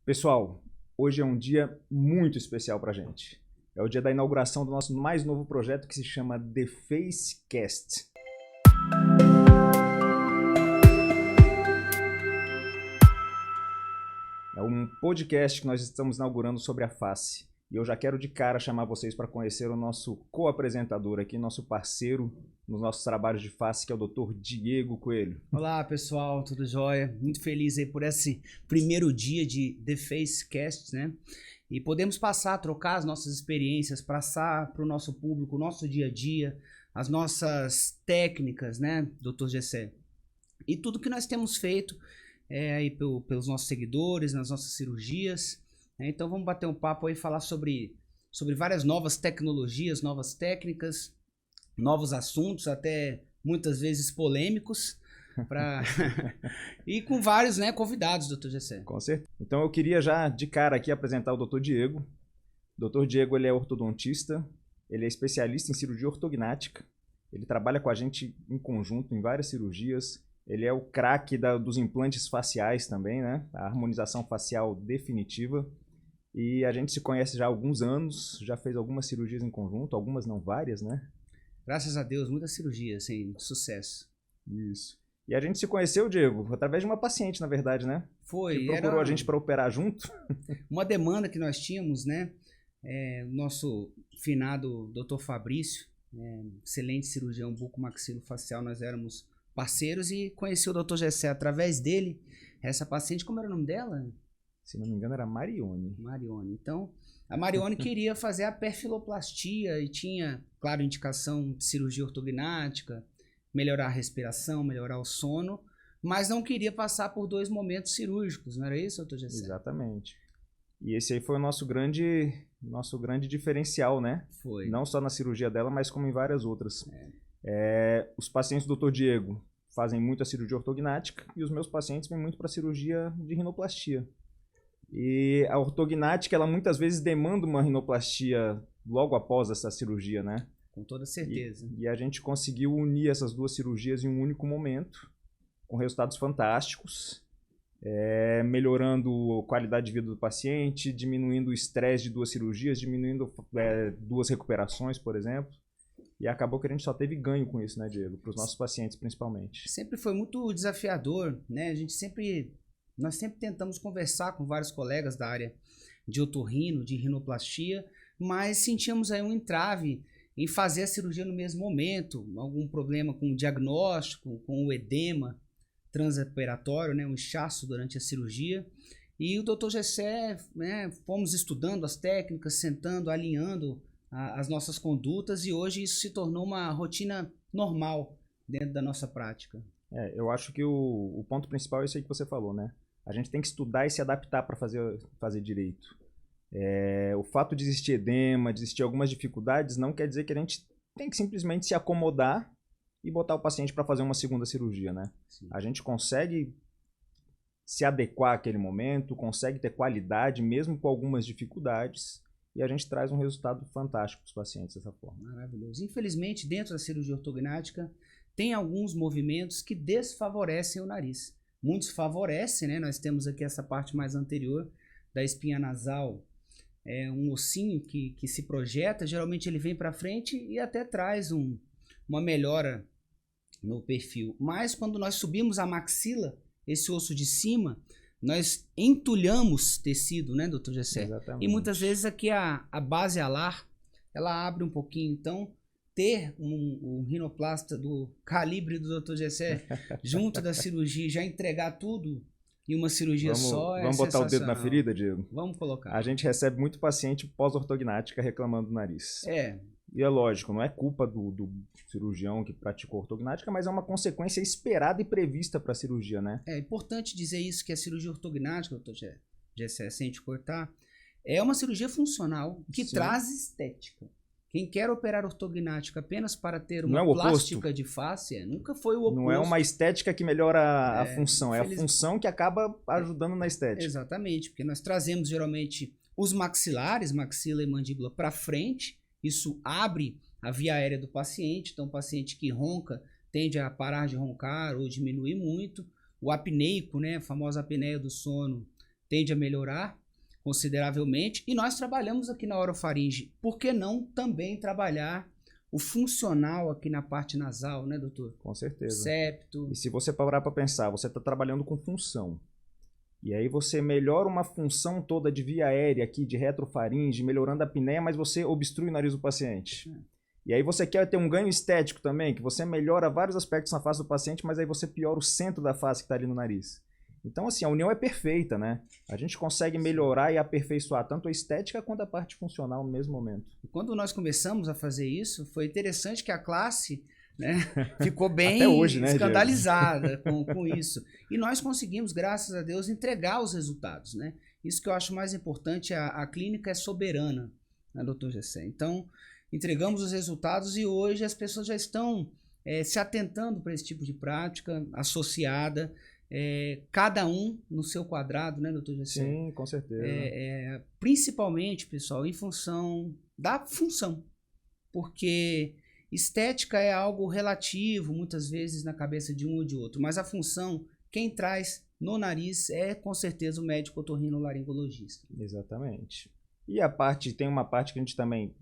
Pessoal, hoje é um dia muito especial pra gente. É o dia da inauguração do nosso mais novo projeto que se chama The Facecast. É um podcast que nós estamos inaugurando sobre a face. E eu já quero de cara chamar vocês para conhecer o nosso co-apresentador aqui, nosso parceiro nos nossos trabalhos de face, que é o Dr. Diego Coelho. Olá pessoal, tudo jóia? Muito feliz aí por esse primeiro dia de The Facecast, né? E podemos trocar as nossas experiências, passar para o nosso público, o nosso dia a dia, as nossas técnicas, né, Dr. Gessé? E tudo que nós temos feito aí pelos nossos seguidores, nas nossas cirurgias. Então vamos bater um papo aí, falar sobre várias novas tecnologias, novas técnicas, novos assuntos, até muitas vezes polêmicos, e com vários, né, convidados, Dr. Gessé. Com certeza. Então eu queria já de cara aqui apresentar o Dr. Diego. O Dr. Diego, ele é ortodontista, ele é especialista em cirurgia ortognática, ele trabalha com a gente em conjunto em várias cirurgias, ele é o craque dos implantes faciais também, né? A harmonização facial definitiva. E a gente se conhece já há alguns anos, já fez algumas cirurgias em conjunto, algumas não, várias, né? Graças a Deus, muitas cirurgias, sem sucesso. Isso. E a gente se conheceu, Diego, através de uma paciente, na verdade, né? Foi. Que procurou a gente para operar junto. Uma demanda que nós tínhamos, né? Nosso finado Dr. Fabrício, excelente cirurgião bucomaxilofacial, nós éramos parceiros e conheci o Dr. Gessé através dele. Essa paciente, como era o nome dela? Se não me engano, era Marione. Marione. Então, a Marione queria fazer a perfiloplastia e tinha, claro, indicação de cirurgia ortognática, melhorar a respiração, melhorar o sono, mas não queria passar por 2 momentos cirúrgicos, não era isso, doutor Gessé? Exatamente. E esse aí foi o nosso grande diferencial, né? Foi. Não só na cirurgia dela, mas como em várias outras. Os pacientes do Dr. Diego fazem muita cirurgia ortognática e os meus pacientes vêm muito para cirurgia de rinoplastia. E a ortognática, ela muitas vezes demanda uma rinoplastia logo após essa cirurgia, né? Com toda certeza. E a gente conseguiu unir essas 2 cirurgias em um único momento, com resultados fantásticos, melhorando a qualidade de vida do paciente, diminuindo o estresse de 2 cirurgias, diminuindo 2 recuperações, por exemplo. E acabou que a gente só teve ganho com isso, né, Diego? Para os nossos pacientes, principalmente. Sempre foi muito desafiador, né? Nós sempre tentamos conversar com vários colegas da área de otorrino, de rinoplastia, mas sentíamos aí um entrave em fazer a cirurgia no mesmo momento, algum problema com o diagnóstico, com o edema transoperatório, né, um inchaço durante a cirurgia. E o Dr. Gessé, né, fomos estudando as técnicas, sentando, alinhando as nossas condutas, e hoje isso se tornou uma rotina normal dentro da nossa prática. Eu acho que o ponto principal é isso aí que você falou, né? A gente tem que estudar e se adaptar para fazer direito. O fato de existir edema, de existir algumas dificuldades, não quer dizer que a gente tem que simplesmente se acomodar e botar o paciente para fazer uma segunda cirurgia, né? Sim. A gente consegue se adequar àquele momento, consegue ter qualidade mesmo com algumas dificuldades, e a gente traz um resultado fantástico para os pacientes dessa forma. Maravilhoso. Infelizmente, dentro da cirurgia ortognática, tem alguns movimentos que desfavorecem o nariz. Muitos favorecem, né? Nós temos aqui essa parte mais anterior da espinha nasal, um ossinho que se projeta, geralmente ele vem para frente e até traz uma melhora no perfil. Mas quando nós subimos a maxila, esse osso de cima, nós entulhamos tecido, né, doutor Gessé? Exatamente. E muitas vezes aqui a base alar, ela abre um pouquinho, então ter um rinoplasta do calibre do Dr. Gessé junto da cirurgia, já entregar tudo em uma cirurgia só, vamos botar o dedo na ferida, Diego? Vamos colocar. A gente recebe muito paciente pós-ortognática reclamando do nariz. E é lógico, não é culpa do cirurgião que praticou ortognática, mas é uma consequência esperada e prevista para a cirurgia, né? É importante dizer isso, que a cirurgia ortognática, Dr. Gessé, sem te cortar, é uma cirurgia funcional que Sim. traz estética. Quem quer operar ortognática apenas para ter Não uma é plástica de face, nunca foi o oposto. Não é uma estética que melhora a função, é a função que acaba ajudando na estética. Exatamente, porque nós trazemos geralmente os maxilares, maxila e mandíbula, para frente, isso abre a via aérea do paciente, então o paciente que ronca tende a parar de roncar ou diminuir muito. O apneico, né, a famosa apneia do sono, tende a melhorar consideravelmente. E nós trabalhamos aqui na orofaringe. Por que não também trabalhar o funcional aqui na parte nasal, né, doutor? Com certeza. Septo. E se você parar para pensar, você está trabalhando com função. E aí você melhora uma função toda de via aérea aqui, de retrofaringe, melhorando a apneia, mas você obstrui o nariz do paciente. E aí você quer ter um ganho estético também, que você melhora vários aspectos na face do paciente, mas aí você piora o centro da face que está ali no nariz. Então, assim, a união é perfeita, né? A gente consegue melhorar e aperfeiçoar tanto a estética quanto a parte funcional no mesmo momento. E quando nós começamos a fazer isso, foi interessante que a classe, né, ficou bem Até hoje, né, escandalizada com isso. E nós conseguimos, graças a Deus, entregar os resultados, né? Isso que eu acho mais importante, a clínica é soberana, né, doutor Gessé? Então, entregamos os resultados e hoje as pessoas já estão se atentando para esse tipo de prática associada, cada um no seu quadrado, né, doutor Gessé? Sim, com certeza. Principalmente, pessoal, em função da função, porque estética é algo relativo, muitas vezes na cabeça de um ou de outro, mas a função, quem traz no nariz é com certeza o médico otorrinolaringologista. Exatamente. E tem uma parte que a gente também...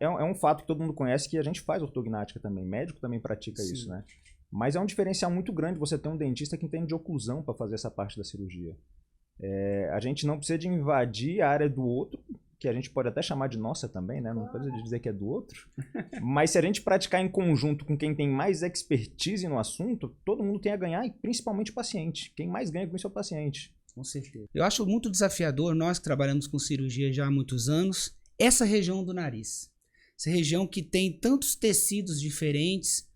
É um fato que todo mundo conhece, que a gente faz ortognática também, médico também pratica Sim. isso, né? Mas é um diferencial muito grande você ter um dentista que entende de oclusão para fazer essa parte da cirurgia. A gente não precisa de invadir a área do outro, que a gente pode até chamar de nossa também, né? Não precisa dizer que é do outro. Mas se a gente praticar em conjunto com quem tem mais expertise no assunto, todo mundo tem a ganhar, e principalmente o paciente. Quem mais ganha com isso é o paciente. Com certeza. Eu acho muito desafiador, nós que trabalhamos com cirurgia já há muitos anos, essa região do nariz. Essa região que tem tantos tecidos diferentes,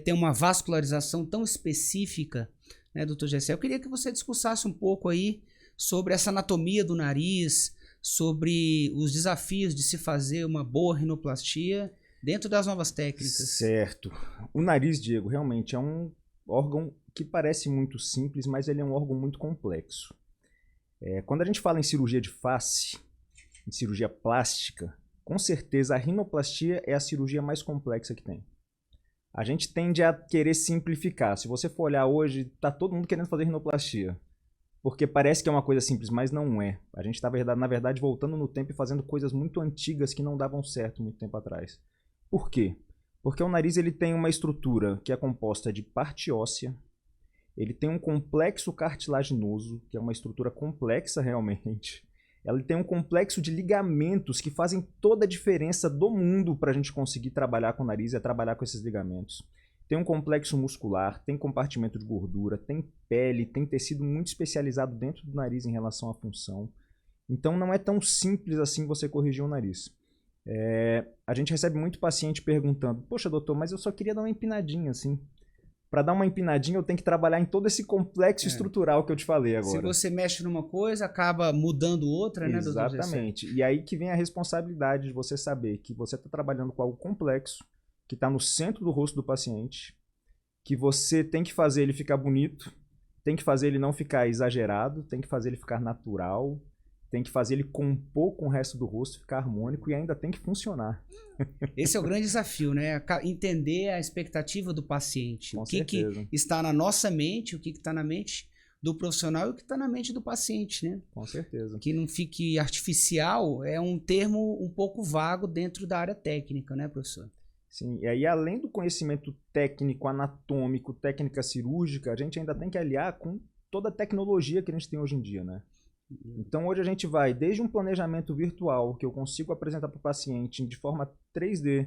tem uma vascularização tão específica, né, doutor Gessé? Eu queria que você discursasse um pouco aí sobre essa anatomia do nariz, sobre os desafios de se fazer uma boa rinoplastia dentro das novas técnicas. Certo. O nariz, Diego, realmente é um órgão que parece muito simples, mas ele é um órgão muito complexo. Quando a gente fala em cirurgia de face, em cirurgia plástica, com certeza a rinoplastia é a cirurgia mais complexa que tem. A gente tende a querer simplificar. Se você for olhar hoje, tá todo mundo querendo fazer rinoplastia. Porque parece que é uma coisa simples, mas não é. A gente está, na verdade, voltando no tempo e fazendo coisas muito antigas que não davam certo muito tempo atrás. Por quê? Porque o nariz ele tem uma estrutura que é composta de parte óssea, ele tem um complexo cartilaginoso, que é uma estrutura complexa realmente. Ele tem um complexo de ligamentos que fazem toda a diferença do mundo para a gente conseguir trabalhar com o nariz, trabalhar com esses ligamentos. Tem um complexo muscular, tem compartimento de gordura, tem pele, tem tecido muito especializado dentro do nariz em relação à função. Então não é tão simples assim você corrigir o nariz. A gente recebe muito paciente perguntando: poxa, doutor, mas eu só queria dar uma empinadinha assim. Para dar uma empinadinha eu tenho que trabalhar em todo esse complexo estrutural que eu te falei agora. Se você mexe numa coisa, acaba mudando outra, né, doutor Gessé? Exatamente. E aí que vem a responsabilidade de você saber que você está trabalhando com algo complexo, que está no centro do rosto do paciente, que você tem que fazer ele ficar bonito, tem que fazer ele não ficar exagerado, tem que fazer ele ficar natural, tem que fazer ele compor com o resto do rosto, ficar harmônico e ainda tem que funcionar. Esse é o grande desafio, né? Entender a expectativa do paciente. Com o que está na nossa mente, o que está na mente do profissional e o que está na mente do paciente, né? Com certeza. Que não fique artificial é um termo um pouco vago dentro da área técnica, né, professor? Sim, e aí além do conhecimento técnico, anatômico, técnica cirúrgica, a gente ainda tem que aliar com toda a tecnologia que a gente tem hoje em dia, né? Então hoje a gente vai desde um planejamento virtual que eu consigo apresentar para o paciente de forma 3D,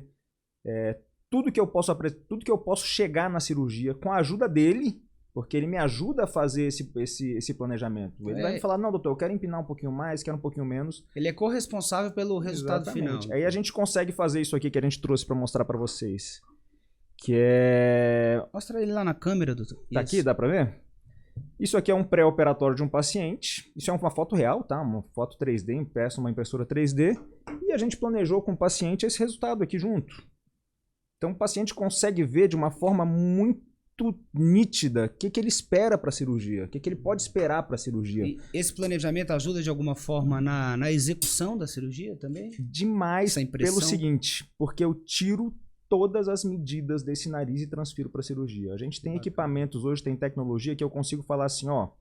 tudo que eu posso chegar na cirurgia com a ajuda dele, porque ele me ajuda a fazer esse planejamento. Ele vai me falar: não, doutor, eu quero empinar um pouquinho mais, quero um pouquinho menos. Ele é corresponsável pelo resultado Exatamente. final. Aí a gente consegue fazer isso aqui que a gente trouxe para mostrar para vocês, que é... Mostra ele lá na câmera, doutor. Tá aqui, dá para ver? Isso aqui é um pré-operatório de um paciente. Isso é uma foto real, tá? Uma foto 3D, impressa numa impressora 3D. E a gente planejou com o paciente esse resultado aqui junto. Então o paciente consegue ver de uma forma muito nítida o que ele espera para a cirurgia, o que ele pode esperar para a cirurgia. E esse planejamento ajuda de alguma forma na execução da cirurgia também? Demais, pelo seguinte, porque eu tiro todas as medidas desse nariz e transfiro para a cirurgia. A gente tem equipamentos hoje, tem tecnologia que eu consigo falar assim, ó,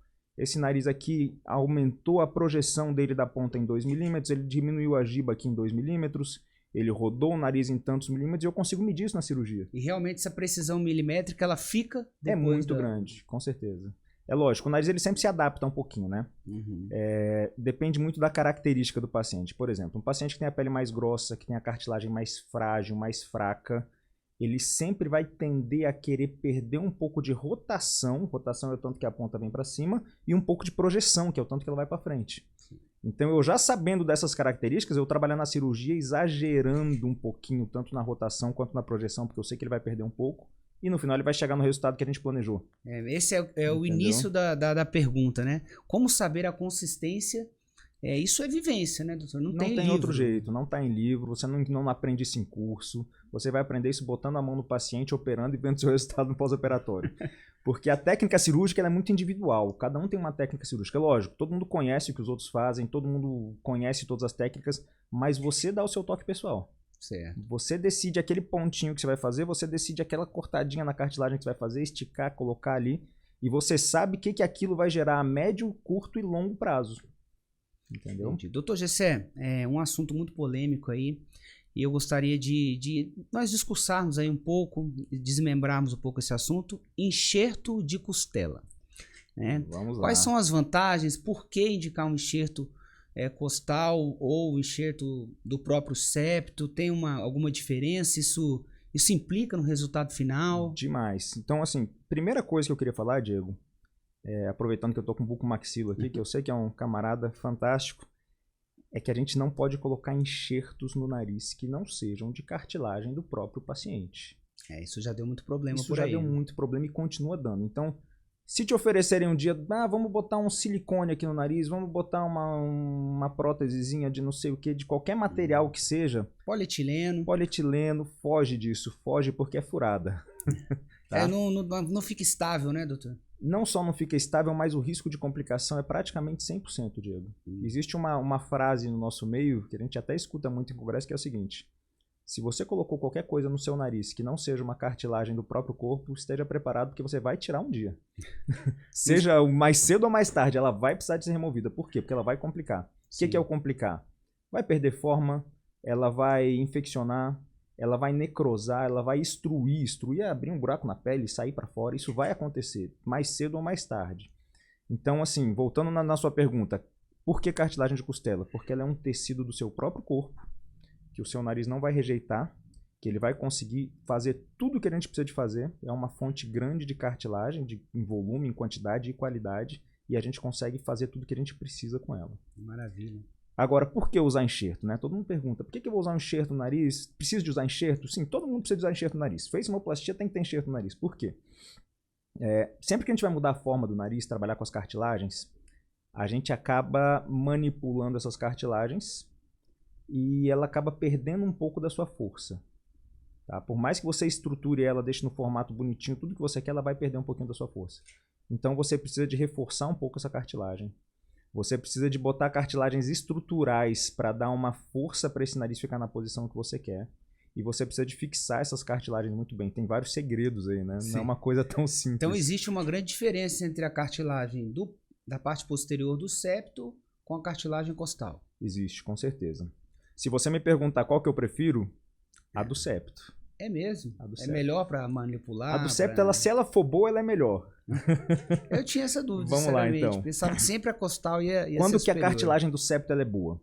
esse nariz aqui aumentou a projeção dele da ponta em 2 milímetros, ele diminuiu a giba aqui em 2 milímetros, ele rodou o nariz em tantos milímetros e eu consigo medir isso na cirurgia. E realmente essa precisão milimétrica, ela fica É muito grande, com certeza. É lógico, o nariz ele sempre se adapta um pouquinho, né? Depende muito da característica do paciente. Por exemplo, um paciente que tem a pele mais grossa, que tem a cartilagem mais frágil, mais fraca, ele sempre vai tender a querer perder um pouco de rotação. Rotação é o tanto que a ponta vem para cima, e um pouco de projeção, que é o tanto que ela vai para frente. Então, eu já sabendo dessas características, eu trabalhar na cirurgia exagerando um pouquinho, tanto na rotação quanto na projeção, porque eu sei que ele vai perder um pouco. E no final ele vai chegar no resultado que a gente planejou. Esse é o início da pergunta, né? Como saber a consistência? Isso é vivência, né, doutor? Não tem livro. Outro jeito, não está em livro, você não aprende isso em curso. Você vai aprender isso botando a mão no paciente, operando e vendo seu resultado no pós-operatório. Porque a técnica cirúrgica ela é muito individual. Cada um tem uma técnica cirúrgica. Lógico, todo mundo conhece o que os outros fazem, todo mundo conhece todas as técnicas, mas você dá o seu toque pessoal. Certo. Você decide aquele pontinho que você vai fazer, você decide aquela cortadinha na cartilagem que você vai fazer, esticar, colocar ali, e você sabe o que aquilo vai gerar a médio, curto e longo prazo. Entendeu? Entendi. Doutor Gessé, é um assunto muito polêmico aí, e eu gostaria de nós discursarmos aí um pouco, desmembrarmos um pouco esse assunto, enxerto de costela. Né? Vamos lá. Quais são as vantagens, por que indicar um enxerto costal ou enxerto do próprio septo? Tem alguma diferença? Isso implica no resultado final? Demais. Então, assim, primeira coisa que eu queria falar, Diego, aproveitando que eu tô com um buco maxilo aqui, que eu sei que é um camarada fantástico, é que a gente não pode colocar enxertos no nariz que não sejam de cartilagem do próprio paciente. Isso já deu muito problema Isso por já aí. deu muito problema e continua dando. Então, se te oferecerem um dia, vamos botar um silicone aqui no nariz, vamos botar uma prótesezinha de não sei o que, de qualquer material que seja. Polietileno, foge disso, foge porque é furada. Tá? Não fica estável, né, doutor? Não só não fica estável, mas o risco de complicação é praticamente 100%, Diego. Existe uma frase no nosso meio, que a gente até escuta muito em congresso, que é o seguinte: se você colocou qualquer coisa no seu nariz que não seja uma cartilagem do próprio corpo, esteja preparado porque você vai tirar um dia. Seja mais cedo ou mais tarde, ela vai precisar de ser removida. Por quê? Porque ela vai complicar. O que é o complicar? Vai perder forma, ela vai infeccionar, ela vai necrosar, ela vai extruir. Extruir é abrir um buraco na pele e sair para fora. Isso vai acontecer mais cedo ou mais tarde. Então, assim, voltando na sua pergunta, por que cartilagem de costela? Porque ela é um tecido do seu próprio corpo, que o seu nariz não vai rejeitar, que ele vai conseguir fazer tudo o que a gente precisa de fazer. É uma fonte grande de cartilagem, em volume, em quantidade e qualidade, e a gente consegue fazer tudo o que a gente precisa com ela. Maravilha. Agora, por que usar enxerto? Né? Todo mundo pergunta, por que eu vou usar um enxerto no nariz? Preciso de usar enxerto? Sim, todo mundo precisa de usar enxerto no nariz. Fez hemoplastia, tem que ter enxerto no nariz. Por quê? Sempre que a gente vai mudar a forma do nariz, trabalhar com as cartilagens, a gente acaba manipulando essas cartilagens e ela acaba perdendo um pouco da sua força. Tá? Por mais que você estruture ela, deixe no formato bonitinho, tudo que você quer, ela vai perder um pouquinho da sua força. Então você precisa de reforçar um pouco essa cartilagem. Você precisa de botar cartilagens estruturais para dar uma força para esse nariz ficar na posição que você quer. E você precisa de fixar essas cartilagens muito bem. Tem vários segredos aí, né? Sim. Não é uma coisa tão simples. Então existe uma grande diferença entre a cartilagem da parte posterior do septo com a cartilagem costal. Existe, com certeza. Se você me perguntar qual que eu prefiro, a do septo. É mesmo? A do É septo. melhor para manipular? A do septo, se ela for boa, ela é melhor. Eu tinha essa dúvida, Vamos lá, então. Pensava que sempre a costal ia Quando ser que a superior. cartilagem do septo ela é boa?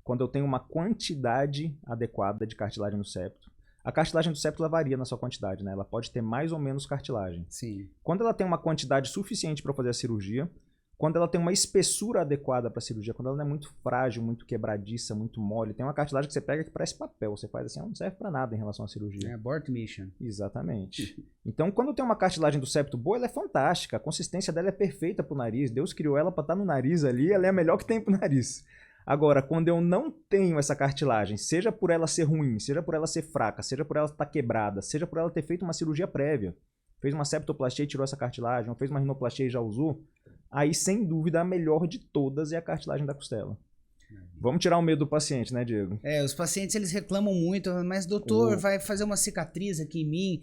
Quando eu tenho uma quantidade adequada de cartilagem no septo. A cartilagem do septo ela varia na sua quantidade, né? Ela pode ter mais ou menos cartilagem. Sim. Quando ela tem uma quantidade suficiente para fazer a cirurgia, quando ela tem uma espessura adequada para a cirurgia, quando ela não é muito frágil, muito quebradiça, muito mole, tem uma cartilagem que você pega que parece papel, você faz assim, não serve para nada em relação à cirurgia. Abort mission. Exatamente. Então, quando tem uma cartilagem do septo boa, ela é fantástica, a consistência dela é perfeita pro nariz, Deus criou ela para estar no nariz ali, ela é a melhor que tem pro nariz. Agora, quando eu não tenho essa cartilagem, seja por ela ser ruim, seja por ela ser fraca, seja por ela estar quebrada, seja por ela ter feito uma cirurgia prévia, fez uma septoplastia e tirou essa cartilagem, ou fez uma rinoplastia e já usou, aí sem dúvida a melhor de todas é a cartilagem da costela. Vamos tirar o medo do paciente, né, Diego? Os pacientes eles reclamam muito, mas doutor, vai fazer uma cicatriz aqui em mim,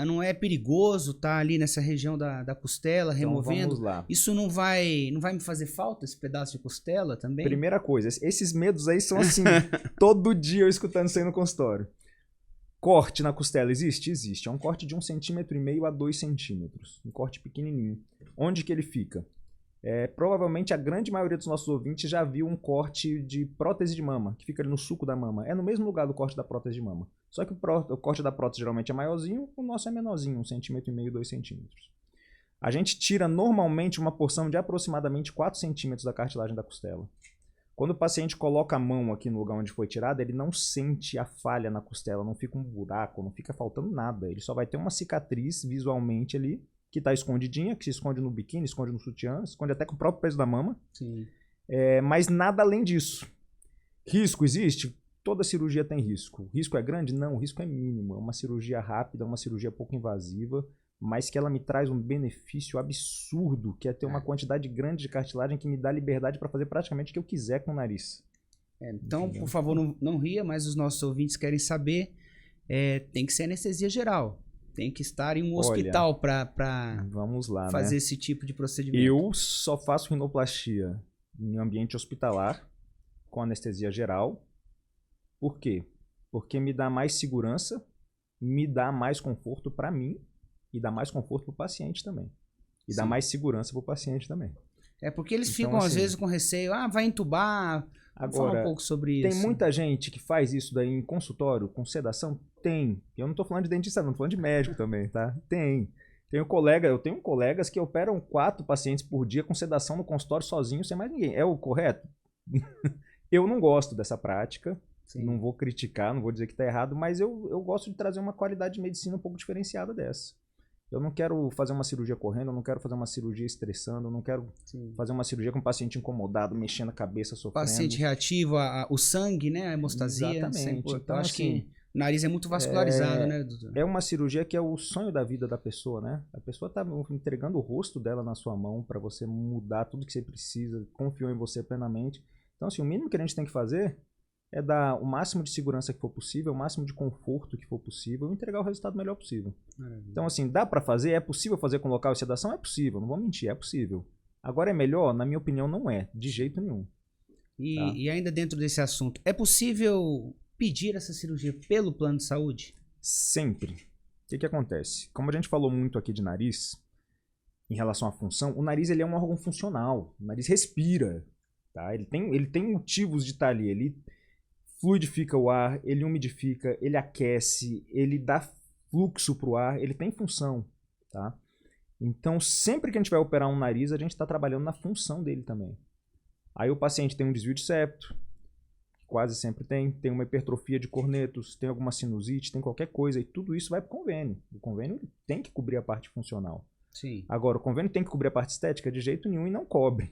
não é perigoso tá ali nessa região da costela, então, removendo? Vamos lá. Isso não vai me fazer falta, esse pedaço de costela também? Primeira coisa, esses medos aí são assim, todo dia eu escutando isso aí no consultório. Corte na costela existe? Existe. É um corte de 1,5 cm a 2 centímetros. Um corte pequenininho. Onde que ele fica? Provavelmente a grande maioria dos nossos ouvintes já viu um corte de prótese de mama, que fica ali no suco da mama. É no mesmo lugar do corte da prótese de mama. Só que o corte da prótese geralmente é maiorzinho, o nosso é menorzinho, 1,5 cm, 2 centímetros. A gente tira normalmente uma porção de aproximadamente 4 centímetros da cartilagem da costela. Quando o paciente coloca a mão aqui no lugar onde foi tirada, ele não sente a falha na costela, não fica um buraco, não fica faltando nada. Ele só vai ter uma cicatriz visualmente ali, que está escondidinha, que se esconde no biquíni, esconde no sutiã, esconde até com o próprio peso da mama. Sim. Mas nada além disso. Risco existe? Toda cirurgia tem risco. O risco é grande? Não, o risco é mínimo. É uma cirurgia rápida, uma cirurgia pouco invasiva, mas que ela me traz um benefício absurdo, que é ter uma quantidade grande de cartilagem que me dá liberdade para fazer praticamente o que eu quiser com o nariz. Então, entendeu? Por favor, não ria, mas os nossos ouvintes querem saber, tem que ser anestesia geral. Tem que estar em um hospital para fazer esse tipo de procedimento. Eu só faço rinoplastia em ambiente hospitalar, com anestesia geral. Por quê? Porque me dá mais segurança, me dá mais conforto para mim, e dá mais conforto para o paciente também. E dá mais segurança para o paciente também. Porque eles ficam, às vezes, com receio. Vai entubar. Agora, fala um pouco sobre isso. Tem muita gente que faz isso daí em consultório, com sedação? Tem. Eu não estou falando de dentista, não. Estou falando de médico também, tá? Tem. Eu tenho colegas que operam 4 pacientes por dia com sedação no consultório sozinho, sem mais ninguém. É o correto? Eu não gosto dessa prática. Sim. Não vou criticar, não vou dizer que está errado, mas eu gosto de trazer uma qualidade de medicina um pouco diferenciada dessa. Eu não quero fazer uma cirurgia correndo, eu não quero fazer uma cirurgia estressando, eu não quero fazer uma cirurgia com o paciente incomodado, mexendo a cabeça, sofrendo. Paciente reativo, o sangue, né? A hemostasia. Exatamente. Então, acho que o nariz é muito vascularizado, né, doutor? É uma cirurgia que é o sonho da vida da pessoa, né? A pessoa está entregando o rosto dela na sua mão para você mudar tudo que você precisa, confiou em você plenamente. Então, assim, o mínimo que a gente tem que fazer é dar o máximo de segurança que for possível, o máximo de conforto que for possível e entregar o resultado melhor possível. Então, assim, dá para fazer? É possível fazer com local de sedação? É possível, não vou mentir, é possível. Agora é melhor? Na minha opinião, não é, de jeito nenhum. E ainda dentro desse assunto, é possível pedir essa cirurgia pelo plano de saúde? Sempre. O que acontece? Como a gente falou muito aqui de nariz, em relação à função, o nariz ele é um órgão funcional, o nariz respira, tá? Ele tem motivos de estar ali, ele fluidifica o ar, ele umidifica, ele aquece, ele dá fluxo para o ar, ele tem função, tá? Então, sempre que a gente vai operar um nariz, a gente está trabalhando na função dele também. Aí o paciente tem um desvio de septo, quase sempre tem uma hipertrofia de cornetos, tem alguma sinusite, tem qualquer coisa, e tudo isso vai para o convênio. O convênio tem que cobrir a parte funcional. Sim. Agora, o convênio tem que cobrir a parte estética de jeito nenhum e não cobre.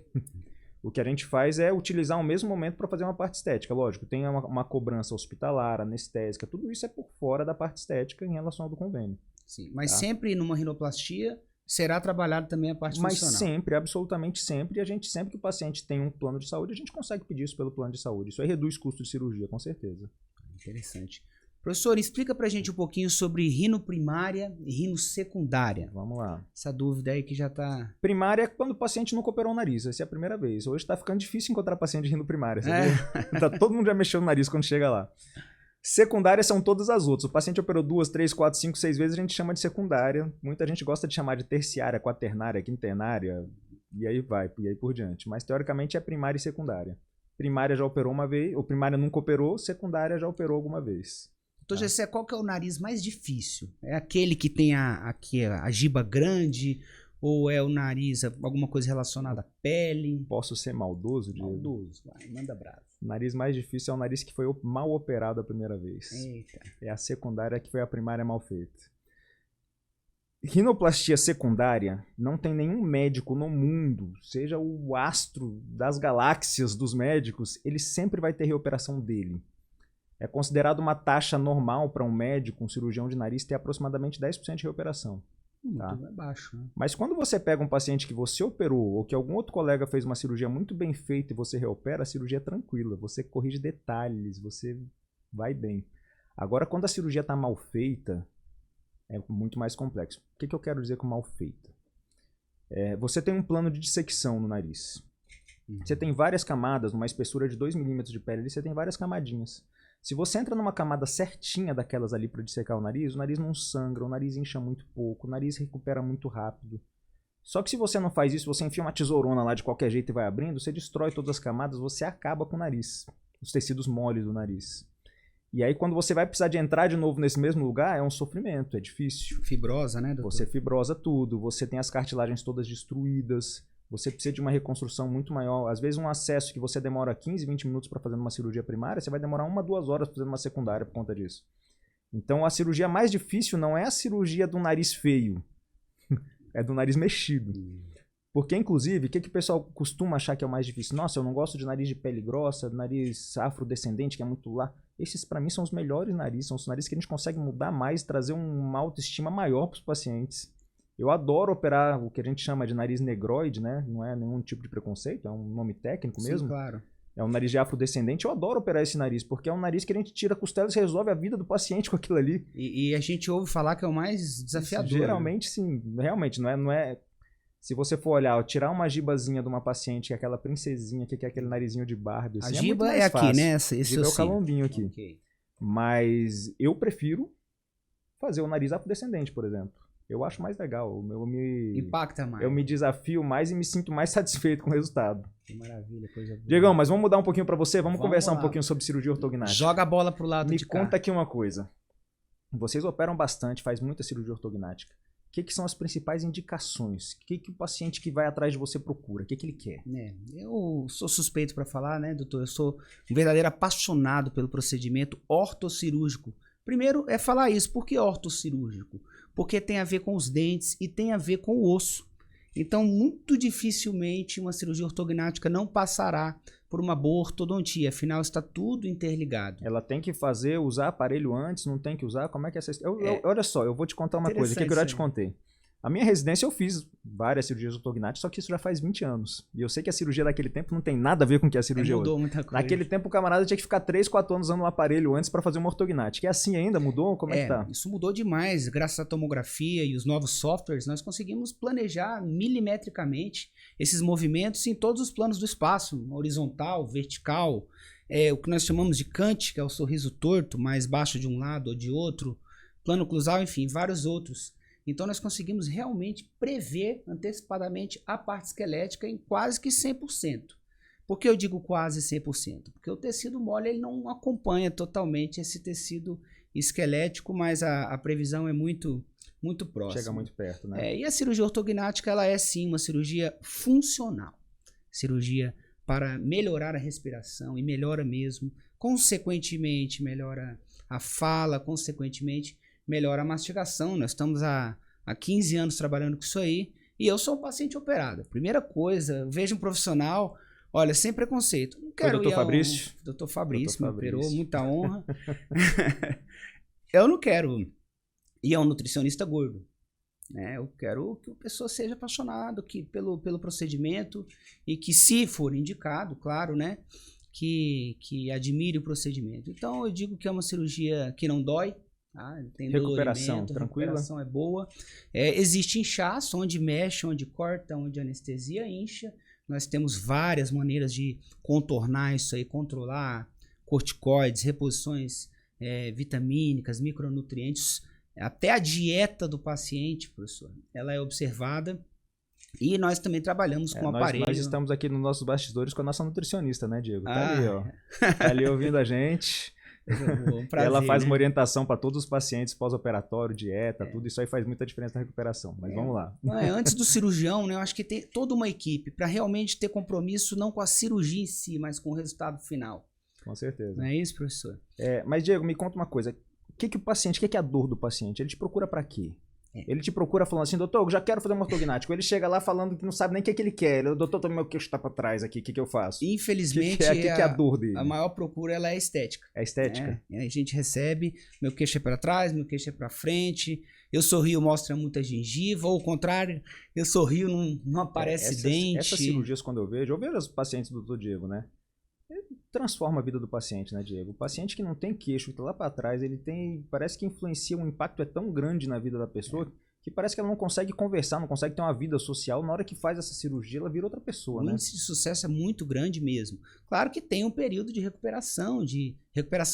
O que a gente faz é utilizar o mesmo momento para fazer uma parte estética. Lógico, tem uma cobrança hospitalar, anestésica, tudo isso é por fora da parte estética em relação ao do convênio. Sim, mas sempre numa rinoplastia será trabalhado também a parte funcional. Mas sempre, absolutamente sempre, e a gente sempre que o paciente tem um plano de saúde, a gente consegue pedir isso pelo plano de saúde. Isso aí reduz custo de cirurgia, com certeza. Interessante. Professor, explica pra gente um pouquinho sobre rino primária e rino secundária. Vamos lá. Essa dúvida aí que já tá... Primária é quando o paciente nunca operou o nariz. Essa é a primeira vez. Hoje tá ficando difícil encontrar paciente de rino primária, sabia? Tá, todo mundo já mexeu no nariz quando chega lá. Secundária são todas as outras. O paciente operou 2, 3, 4, 5, 6 vezes, a gente chama de secundária. Muita gente gosta de chamar de terciária, quaternária, quinternária, e aí vai, e aí por diante. Mas teoricamente é primária e secundária. Primária já operou uma vez, ou primária nunca operou, secundária já operou alguma vez. Doutor Gessé, qual que é o nariz mais difícil? É aquele que tem a giba grande ou é o nariz, alguma coisa relacionada à pele? Posso ser maldoso, Diego? Maldoso, vai, manda brasa. O nariz mais difícil é o nariz que foi mal operado a primeira vez. Eita. É a secundária que foi a primária mal feita. Rinoplastia secundária, não tem nenhum médico no mundo, seja o astro das galáxias dos médicos, ele sempre vai ter reoperação dele. É considerado uma taxa normal para um médico, um cirurgião de nariz, ter aproximadamente 10% de reoperação. Tá? É baixo, né? Mas quando você pega um paciente que você operou ou que algum outro colega fez uma cirurgia muito bem feita e você reopera, a cirurgia é tranquila. Você corrige detalhes, você vai bem. Agora, quando a cirurgia está mal feita, é muito mais complexo. O que eu quero dizer com mal feita? Você tem um plano de dissecção no nariz. Você tem várias camadas, numa espessura de 2 milímetros de pele ali, você tem várias camadinhas. Se você entra numa camada certinha daquelas ali para dissecar o nariz não sangra, o nariz incha muito pouco, o nariz recupera muito rápido. Só que se você não faz isso, você enfia uma tesourona lá de qualquer jeito e vai abrindo, você destrói todas as camadas, você acaba com o nariz, os tecidos moles do nariz. E aí quando você vai precisar de entrar de novo nesse mesmo lugar, é um sofrimento, é difícil. Fibrosa, né, doutor? Você fibrosa tudo, você tem as cartilagens todas destruídas. Você precisa de uma reconstrução muito maior. Às vezes um acesso que você demora 15, 20 minutos para fazer uma cirurgia primária, você vai demorar 1, 2 horas fazendo uma secundária por conta disso. Então a cirurgia mais difícil não é a cirurgia do nariz feio, é do nariz mexido. Porque, inclusive, o que o pessoal costuma achar que é o mais difícil? Nossa, eu não gosto de nariz de pele grossa, nariz afrodescendente, que é muito lá. Esses, para mim, são os melhores narizes. São os narizes que a gente consegue mudar mais, trazer uma autoestima maior para os pacientes. Eu adoro operar o que a gente chama de nariz negroide, né? Não é nenhum tipo de preconceito, é um nome técnico mesmo. Sim, claro. É um nariz de afrodescendente. Eu adoro operar esse nariz, porque é um nariz que a gente tira costelas e resolve a vida do paciente com aquilo ali. E a gente ouve falar que é o mais desafiador. Geralmente, né? Sim. Realmente, não é... Se você for olhar, tirar uma gibazinha de uma paciente, que é aquela princesinha, que é aquele narizinho de Barbie, assim, a giba é aqui, né? Esse giba é o calombinho aqui. Okay. Mas eu prefiro fazer o nariz afrodescendente, por exemplo. Eu acho mais legal. Impacta mais. Eu me desafio mais e me sinto mais satisfeito com o resultado. Que maravilha, coisa boa. Diegão, mas vamos mudar um pouquinho para você? Vamos conversar um pouquinho sobre cirurgia ortognática. Joga a bola pro lado de cá. Me conta aqui uma coisa. Vocês operam bastante, faz muita cirurgia ortognática. O que são as principais indicações? O que o paciente que vai atrás de você procura? O que ele quer? Eu sou suspeito para falar, né, doutor? Eu sou um verdadeiro apaixonado pelo procedimento ortocirúrgico. Primeiro é falar isso. Por que ortocirúrgico? Porque tem a ver com os dentes e tem a ver com o osso. Então, muito dificilmente uma cirurgia ortognática não passará por uma boa ortodontia. Afinal, está tudo interligado. Ela tem que usar aparelho antes, não tem que usar? Como é que é essa... Olha só, eu vou te contar uma coisa. O que eu já te contei? A minha residência eu fiz várias cirurgias ortognáticas, só que isso já faz 20 anos. E eu sei que a cirurgia daquele tempo não tem nada a ver com o que a cirurgia hoje. Mudou muita coisa. Naquele tempo o camarada tinha que ficar 3, 4 anos usando um aparelho antes para fazer uma ortognática. É assim ainda? Mudou? Como é que tá? Isso mudou demais. Graças à tomografia e os novos softwares, nós conseguimos planejar milimetricamente esses movimentos em todos os planos do espaço. Horizontal, vertical, o que nós chamamos de cante, que é o sorriso torto, mais baixo de um lado ou de outro, plano oclusal, enfim, vários outros. Então, nós conseguimos realmente prever antecipadamente a parte esquelética em quase que 100%. Por que eu digo quase 100%? Porque o tecido mole ele não acompanha totalmente esse tecido esquelético, mas a previsão é muito próxima. Chega muito perto, né? E a cirurgia ortognática, ela é sim uma cirurgia funcional. Cirurgia para melhorar a respiração, e melhora mesmo. Consequentemente, melhora a fala, consequentemente, melhora a mastigação. Nós estamos há 15 anos trabalhando com isso aí e eu sou um paciente operado. Primeira coisa, vejo um profissional, olha, sem preconceito. Não quero Doutor Fabrício? Doutor Fabrício me operou, muita honra. Eu não quero ir a um nutricionista gordo. Eu quero que a pessoa seja apaixonada pelo procedimento e que, se for indicado, claro, né, que admire o procedimento. Então, eu digo que é uma cirurgia que não dói. Tem recuperação tranquila. A recuperação é boa. Existe inchaço, onde mexe, onde corta, onde a anestesia incha. Nós temos várias maneiras de contornar isso aí, controlar corticoides, reposições vitamínicas, micronutrientes. Até a dieta do paciente, professor, ela é observada. E nós também trabalhamos com aparelho. Nós estamos aqui nos nossos bastidores com a nossa nutricionista, né, Diego? Tá ali, ó. Tá ali ouvindo a gente. Prazer, ela faz né? uma orientação para todos os pacientes pós-operatório, dieta, tudo isso aí faz muita diferença na recuperação. Mas vamos lá. Antes do cirurgião, né, eu acho que tem toda uma equipe para realmente ter compromisso não com a cirurgia em si, mas com o resultado final. Com certeza. Não é isso, professor? Mas, Diego, me conta uma coisa. O que é a dor do paciente? Ele te procura para quê? Ele te procura falando assim, doutor, eu já quero fazer um ortognático. Ele chega lá falando que não sabe nem o que ele quer. Doutor, meu queixo tá para trás aqui, o que eu faço? Infelizmente, que é a dor dele? A maior procura ela é estética. É estética? A gente recebe, meu queixo é para trás, meu queixo é para frente. Eu sorrio, mostra muita gengiva, ou ao contrário, eu sorrio, não aparece dente. Essas cirurgias, quando eu vejo os pacientes do Dr. Diego, né? Transforma a vida do paciente, né, Diego? O paciente que não tem queixo, que tá lá para trás, ele tem, parece que influencia, um impacto é tão grande na vida da pessoa que parece que ela não consegue conversar, não consegue ter uma vida social. Na hora que faz essa cirurgia, ela vira outra pessoa, né? O índice de sucesso é muito grande mesmo. Claro que tem um período de recuperação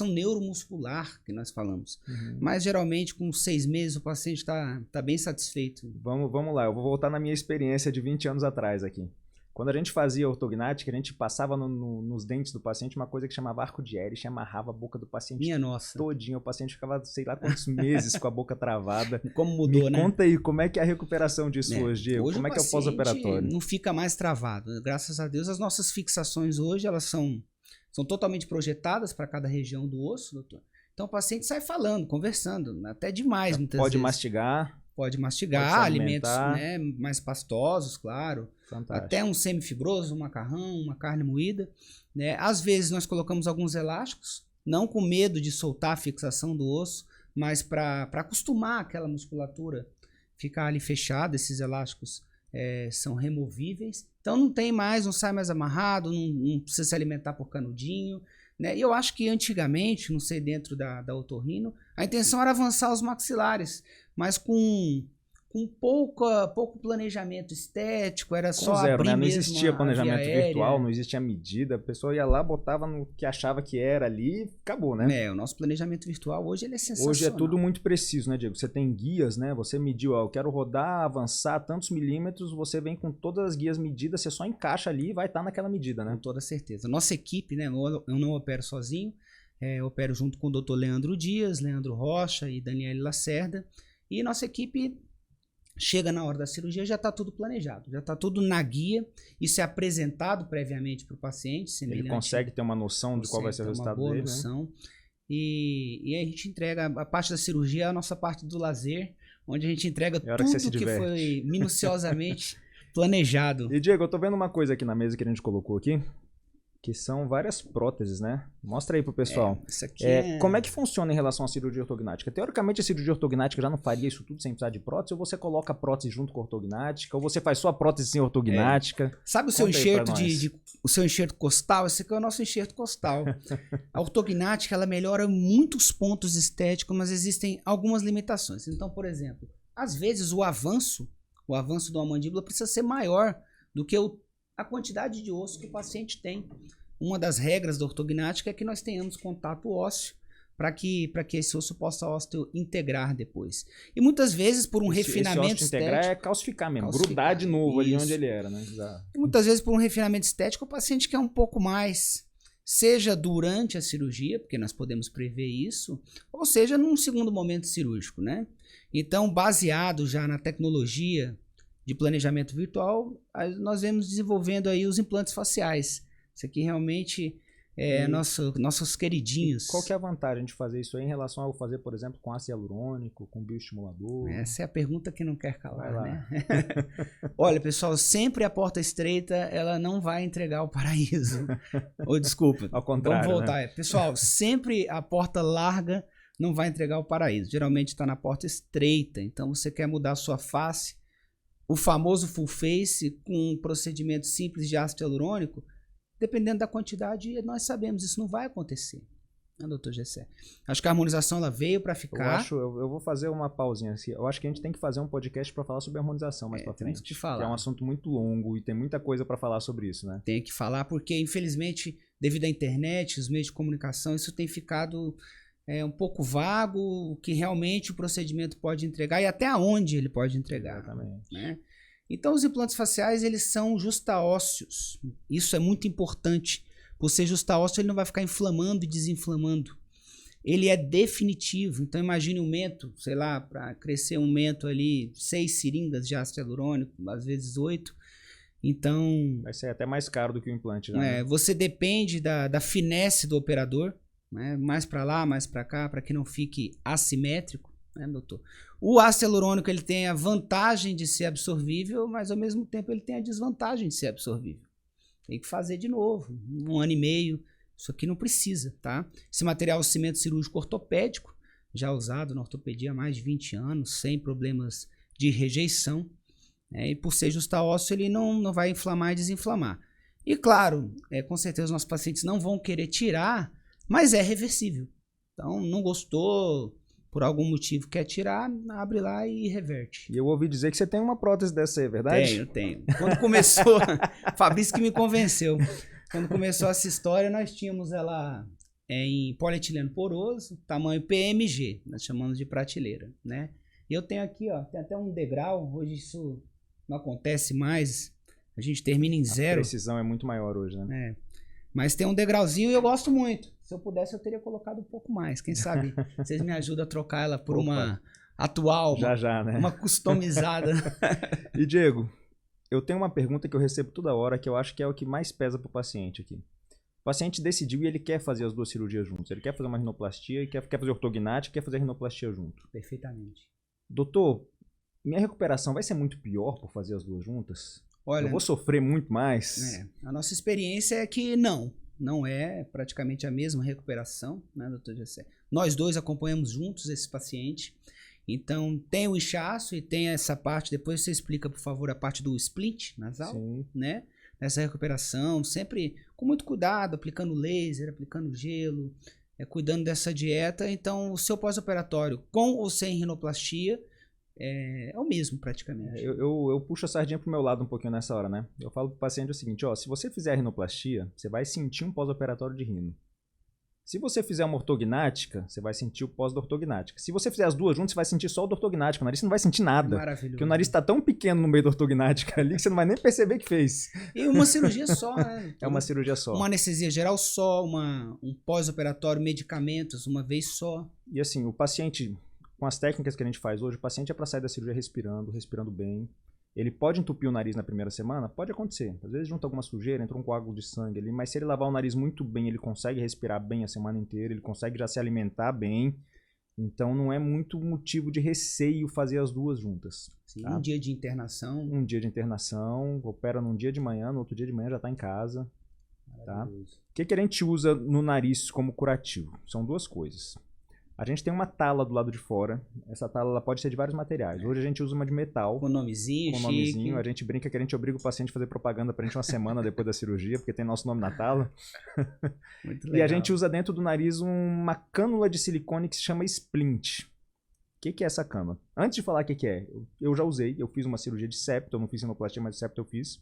neuromuscular, que nós falamos. Mas geralmente com 6 meses o paciente está bem satisfeito. Vamos lá, eu vou voltar na minha experiência de 20 anos atrás aqui. Quando a gente fazia ortognática, a gente passava nos dentes do paciente uma coisa que chamava arco de Erich, amarrava a boca do paciente todinho. O paciente ficava sei lá quantos meses com a boca travada. Como mudou, né? Conta aí, como é que é a recuperação disso hoje, Diego? Hoje como é que é o pós-operatório? Não fica mais travado. Graças a Deus, as nossas fixações hoje, elas são totalmente projetadas para cada região do osso, doutor. Então o paciente sai falando, conversando, até demais muitas vezes. Pode mastigar alimentos, né, mais pastosos, claro. Fantástico. Até um semifibroso, um macarrão, uma carne moída. Né? Às vezes nós colocamos alguns elásticos, não com medo de soltar a fixação do osso, mas para acostumar aquela musculatura ficar ali fechada. Esses elásticos são removíveis. Então não sai mais amarrado, não precisa se alimentar por canudinho. Né? E eu acho que antigamente, não sei, dentro da otorrino, a intenção era avançar os maxilares, mas com pouco planejamento estético, era só abrir, né? Não mesmo existia planejamento virtual, virtual, não existia medida, a pessoa ia lá, botava no que achava que era ali e acabou, né? O nosso planejamento virtual hoje ele é sensacional. Hoje é tudo muito preciso, né, Diego? Você tem guias, né? Você mediu, eu quero rodar, avançar tantos milímetros, você vem com todas as guias medidas, você só encaixa ali e vai estar naquela medida, né? Com toda certeza. Nossa equipe, né? Eu não opero sozinho, eu opero junto com o Dr. Leandro Dias, Leandro Rocha e Daniele Lacerda, e nossa equipe chega na hora da cirurgia, já está tudo planejado, já está tudo na guia, isso é apresentado previamente para o paciente. Ele consegue ter uma noção de qual vai ser o resultado dele, noção, né? E a gente entrega a parte da cirurgia, a nossa parte do lazer, onde a gente entrega tudo que foi minuciosamente planejado. E Diego, eu tô vendo uma coisa aqui na mesa que a gente colocou aqui, que são várias próteses, né? Mostra aí pro pessoal. Isso aqui Como é que funciona em relação à cirurgia ortognática? Teoricamente, a cirurgia ortognática já não faria isso tudo sem precisar de prótese? Ou você coloca a prótese junto com a ortognática? Ou você faz só a prótese sem ortognática? Sabe o seu enxerto o seu enxerto costal? Esse aqui é o nosso enxerto costal. A ortognática, ela melhora muitos pontos estéticos, mas existem algumas limitações. Então, por exemplo, às vezes o avanço de uma mandíbula precisa ser maior do que a quantidade de osso que o paciente tem. Uma das regras da ortognática é que nós tenhamos contato ósseo para que esse osso possa integrar depois. E muitas vezes por um refinamento estético... integrar é calcificar mesmo, grudar de novo ali onde ele era, né? E muitas vezes por um refinamento estético o paciente quer um pouco mais, seja durante a cirurgia, porque nós podemos prever isso, ou seja num segundo momento cirúrgico, né? Então, baseado já na tecnologia de planejamento virtual, nós vemos desenvolvendo aí os implantes faciais. Isso aqui realmente é nossos queridinhos. E qual que é a vantagem de fazer isso aí em relação ao fazer, por exemplo, com ácido hialurônico, com bioestimulador? Essa é a pergunta que não quer calar, né? Olha, pessoal, sempre a porta estreita, ela não vai entregar o paraíso. Ou desculpa, ao contrário, vamos voltar. Né? Pessoal, sempre a porta larga não vai entregar o paraíso. Geralmente está na porta estreita. Então, você quer mudar a sua face, o famoso full face com um procedimento simples de ácido hialurônico, dependendo da quantidade, nós sabemos, isso não vai acontecer. Né, doutor Gessé? Acho que a harmonização ela veio para ficar. Eu vou fazer uma pausinha assim. Eu acho que a gente tem que fazer um podcast para falar sobre harmonização mais para frente. Que falar. Que é um assunto muito longo e tem muita coisa para falar sobre isso, né? Tem que falar porque, infelizmente, devido à internet, os meios de comunicação, isso tem ficado um pouco vago, o que realmente o procedimento pode entregar e até aonde ele pode entregar. Exatamente. Né? Então, os implantes faciais, eles são justaósseos. Isso é muito importante. Por ser justaósseo, ele não vai ficar inflamando e desinflamando. Ele é definitivo. Então, imagine um mento, sei lá, para crescer um mento ali, 6 seringas de ácido hialurônico, às vezes 8. Então... vai ser até mais caro do que o implante. Já, né? Você depende da finesse do operador, né? Mais para lá, mais para cá, para que não fique assimétrico, né, doutor? O ácido hialurônico ele tem a vantagem de ser absorvível, mas ao mesmo tempo ele tem a desvantagem de ser absorvível. Tem que fazer de novo, 1 ano e meio. Isso aqui não precisa, tá? Esse material é o cimento cirúrgico ortopédico, já usado na ortopedia há mais de 20 anos, sem problemas de rejeição. E por ser justa-ósseo, ele não vai inflamar e desinflamar. E claro, com certeza os nossos pacientes não vão querer tirar, mas é reversível. Então, não gostou, por algum motivo quer tirar, abre lá e reverte. E eu ouvi dizer que você tem uma prótese dessa aí, é verdade? Tenho. Quando começou, Fabrício que me convenceu. Quando começou essa história, nós tínhamos ela em polietileno poroso, tamanho PMG, nós chamamos de prateleira, né? E eu tenho aqui, ó, tem até um degrau, hoje isso não acontece mais, a gente termina em 0. A precisão é muito maior hoje, né? Mas tem um degrauzinho e eu gosto muito. Se eu pudesse, eu teria colocado um pouco mais, quem sabe? Vocês me ajudam a trocar ela por uma atual, já, né? Uma customizada. E Diego, eu tenho uma pergunta que eu recebo toda hora, que eu acho que é o que mais pesa pro paciente aqui. O paciente decidiu e ele quer fazer as duas cirurgias juntos. Ele quer fazer uma rinoplastia, quer fazer ortognática, quer fazer a rinoplastia junto. Perfeitamente. Doutor, minha recuperação vai ser muito pior por fazer as duas juntas? Olha, eu vou sofrer muito mais? A nossa experiência é que não é praticamente a mesma recuperação, né, doutor Gessé? Nós dois acompanhamos juntos esse paciente. Então, tem o inchaço e tem essa parte, depois você explica, por favor, a parte do splint nasal, né? Nessa recuperação, sempre com muito cuidado, aplicando laser, aplicando gelo, cuidando dessa dieta. Então, o seu pós-operatório, com ou sem rinoplastia, é o mesmo praticamente. Eu puxo a sardinha pro meu lado um pouquinho nessa hora, né? Eu falo pro paciente o seguinte, ó, se você fizer a rinoplastia, você vai sentir um pós-operatório de rino. Se você fizer uma ortognática, você vai sentir o pós da ortognática. Se você fizer as duas juntas, você vai sentir só o da ortognática. O nariz você não vai sentir nada. Maravilhoso. Porque o nariz tá tão pequeno no meio da ortognática ali que você não vai nem perceber que fez. E uma cirurgia só, né? É uma cirurgia só. Uma anestesia geral só, um pós-operatório, medicamentos, uma vez só. E assim, o paciente, com as técnicas que a gente faz hoje, o paciente é para sair da cirurgia respirando bem. Ele pode entupir o nariz na primeira semana? Pode acontecer. Às vezes junta alguma sujeira, entra um coágulo de sangue ali, mas se ele lavar o nariz muito bem, ele consegue respirar bem a semana inteira, ele consegue já se alimentar bem. Então não é muito motivo de receio fazer as duas juntas. Sim, tá? Um dia de internação. Um dia de internação, opera num dia de manhã, no outro dia de manhã já está em casa. Tá? O que a gente usa no nariz como curativo? São duas coisas. A gente tem uma tala do lado de fora. Essa tala ela pode ser de vários materiais. Hoje a gente usa uma de metal. Com nomezinho, chique. A gente brinca que a gente obriga o paciente a fazer propaganda pra gente uma semana depois da cirurgia, porque tem nosso nome na tala. Muito legal. E a gente usa dentro do nariz uma cânula de silicone que se chama splint. O que é essa cânula? Antes de falar o que é, eu já usei. Eu fiz uma cirurgia de septo. Eu não fiz rinoplastia, mas de septo eu fiz.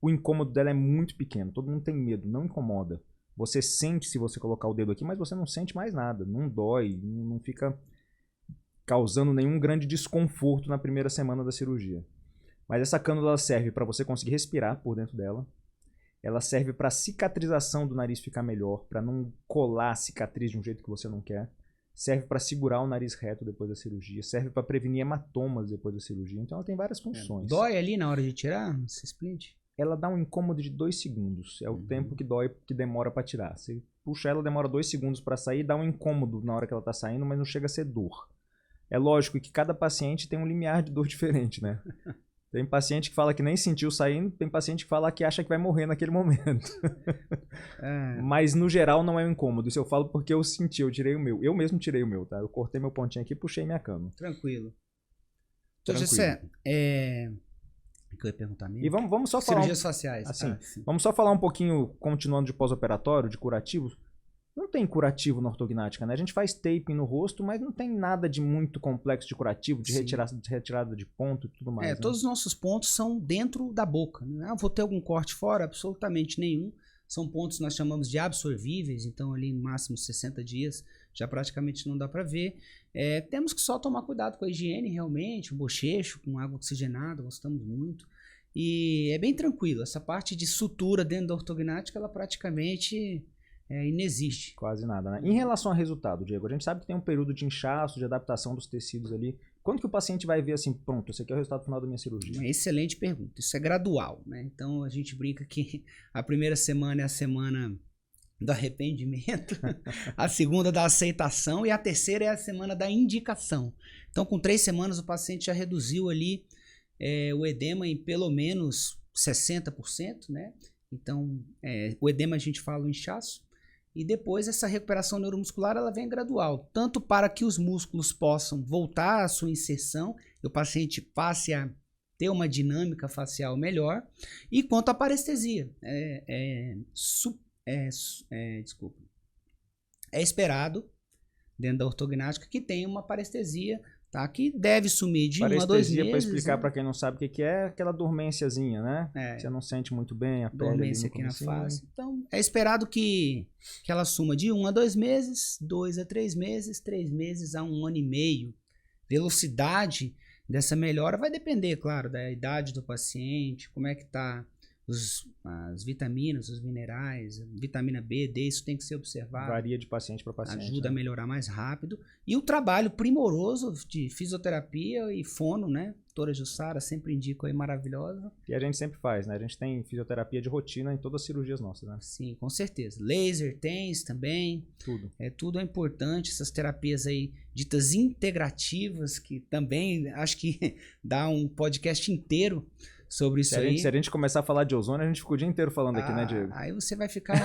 O incômodo dela é muito pequeno. Todo mundo tem medo, não incomoda. Você sente se você colocar o dedo aqui, mas você não sente mais nada. Não dói, não fica causando nenhum grande desconforto na primeira semana da cirurgia. Mas essa cânula serve para você conseguir respirar por dentro dela. Ela serve para a cicatrização do nariz ficar melhor, para não colar a cicatriz de um jeito que você não quer. Serve para segurar o nariz reto depois da cirurgia. Serve para prevenir hematomas depois da cirurgia. Então ela tem várias funções. Dói ali na hora de tirar esse splint? Ela dá um incômodo de 2 segundos. É o tempo que dói, que demora para tirar. Você puxa ela, demora 2 segundos para sair, dá um incômodo na hora que ela tá saindo, mas não chega a ser dor. É lógico que cada paciente tem um limiar de dor diferente, né? Tem paciente que fala que nem sentiu saindo, tem paciente que fala que acha que vai morrer naquele momento. Mas no geral não é um incômodo. Isso eu falo porque eu senti, eu tirei o meu. Eu mesmo tirei o meu, tá? Eu cortei meu pontinho aqui e puxei minha cama. Tranquilo. Então, Gessé, que eu ia perguntar mesmo? E vamos só falar. Cirurgias faciais. Assim, vamos só falar um pouquinho, continuando de pós-operatório, de curativo. Não tem curativo na ortognática, né? A gente faz taping no rosto, mas não tem nada de muito complexo de curativo, de retirada de ponto e tudo mais. Né? Todos os nossos pontos são dentro da boca. Né? Vou ter algum corte fora? Absolutamente nenhum. São pontos que nós chamamos de absorvíveis, então ali no máximo 60 dias já praticamente não dá para ver. Temos que só tomar cuidado com a higiene realmente, o bochecho com água oxigenada, gostamos muito. E é bem tranquilo, essa parte de sutura dentro da ortognática, ela praticamente inexiste. Quase nada, né? Em relação ao resultado, Diego, a gente sabe que tem um período de inchaço, de adaptação dos tecidos ali. Quando que o paciente vai ver assim, pronto, esse aqui é o resultado final da minha cirurgia? Uma excelente pergunta. Isso é gradual, né? Então a gente brinca que a primeira semana é a semana do arrependimento, a segunda da aceitação e a terceira é a semana da indicação. Então com 3 semanas o paciente já reduziu ali o edema em pelo menos 60%, né? Então o edema a gente fala o inchaço. E depois essa recuperação neuromuscular ela vem gradual, tanto para que os músculos possam voltar à sua inserção, e o paciente passe a ter uma dinâmica facial melhor, e quanto à parestesia. Desculpa. É esperado, dentro da ortognática, que tenha uma parestesia, tá? Que deve sumir de 1 a 2 meses. Parestesia, para explicar para quem não sabe o que é aquela dormênciazinha, né? Você não sente muito bem a pele dormência aqui na face. Então, é esperado que ela suma de 1 a 2 meses, 2 a 3 meses, 3 meses a 1 ano e meio. Velocidade dessa melhora vai depender, claro, da idade do paciente, como é que tá as vitaminas, os minerais, vitamina B, D, isso tem que ser observado. Varia de paciente para paciente. Ajuda a melhorar mais rápido. E o trabalho primoroso de fisioterapia e fono, né? Doutora Jussara sempre indica aí, maravilhosa. E a gente sempre faz, né? A gente tem fisioterapia de rotina em todas as cirurgias nossas, né? Sim, com certeza. Laser, TENS também. Tudo. Tudo é importante. Essas terapias aí ditas integrativas, que também acho que dá um podcast inteiro sobre isso aí. Se a gente começar a falar de ozônio, a gente fica o dia inteiro falando aqui, né, Diego? Aí você vai ficar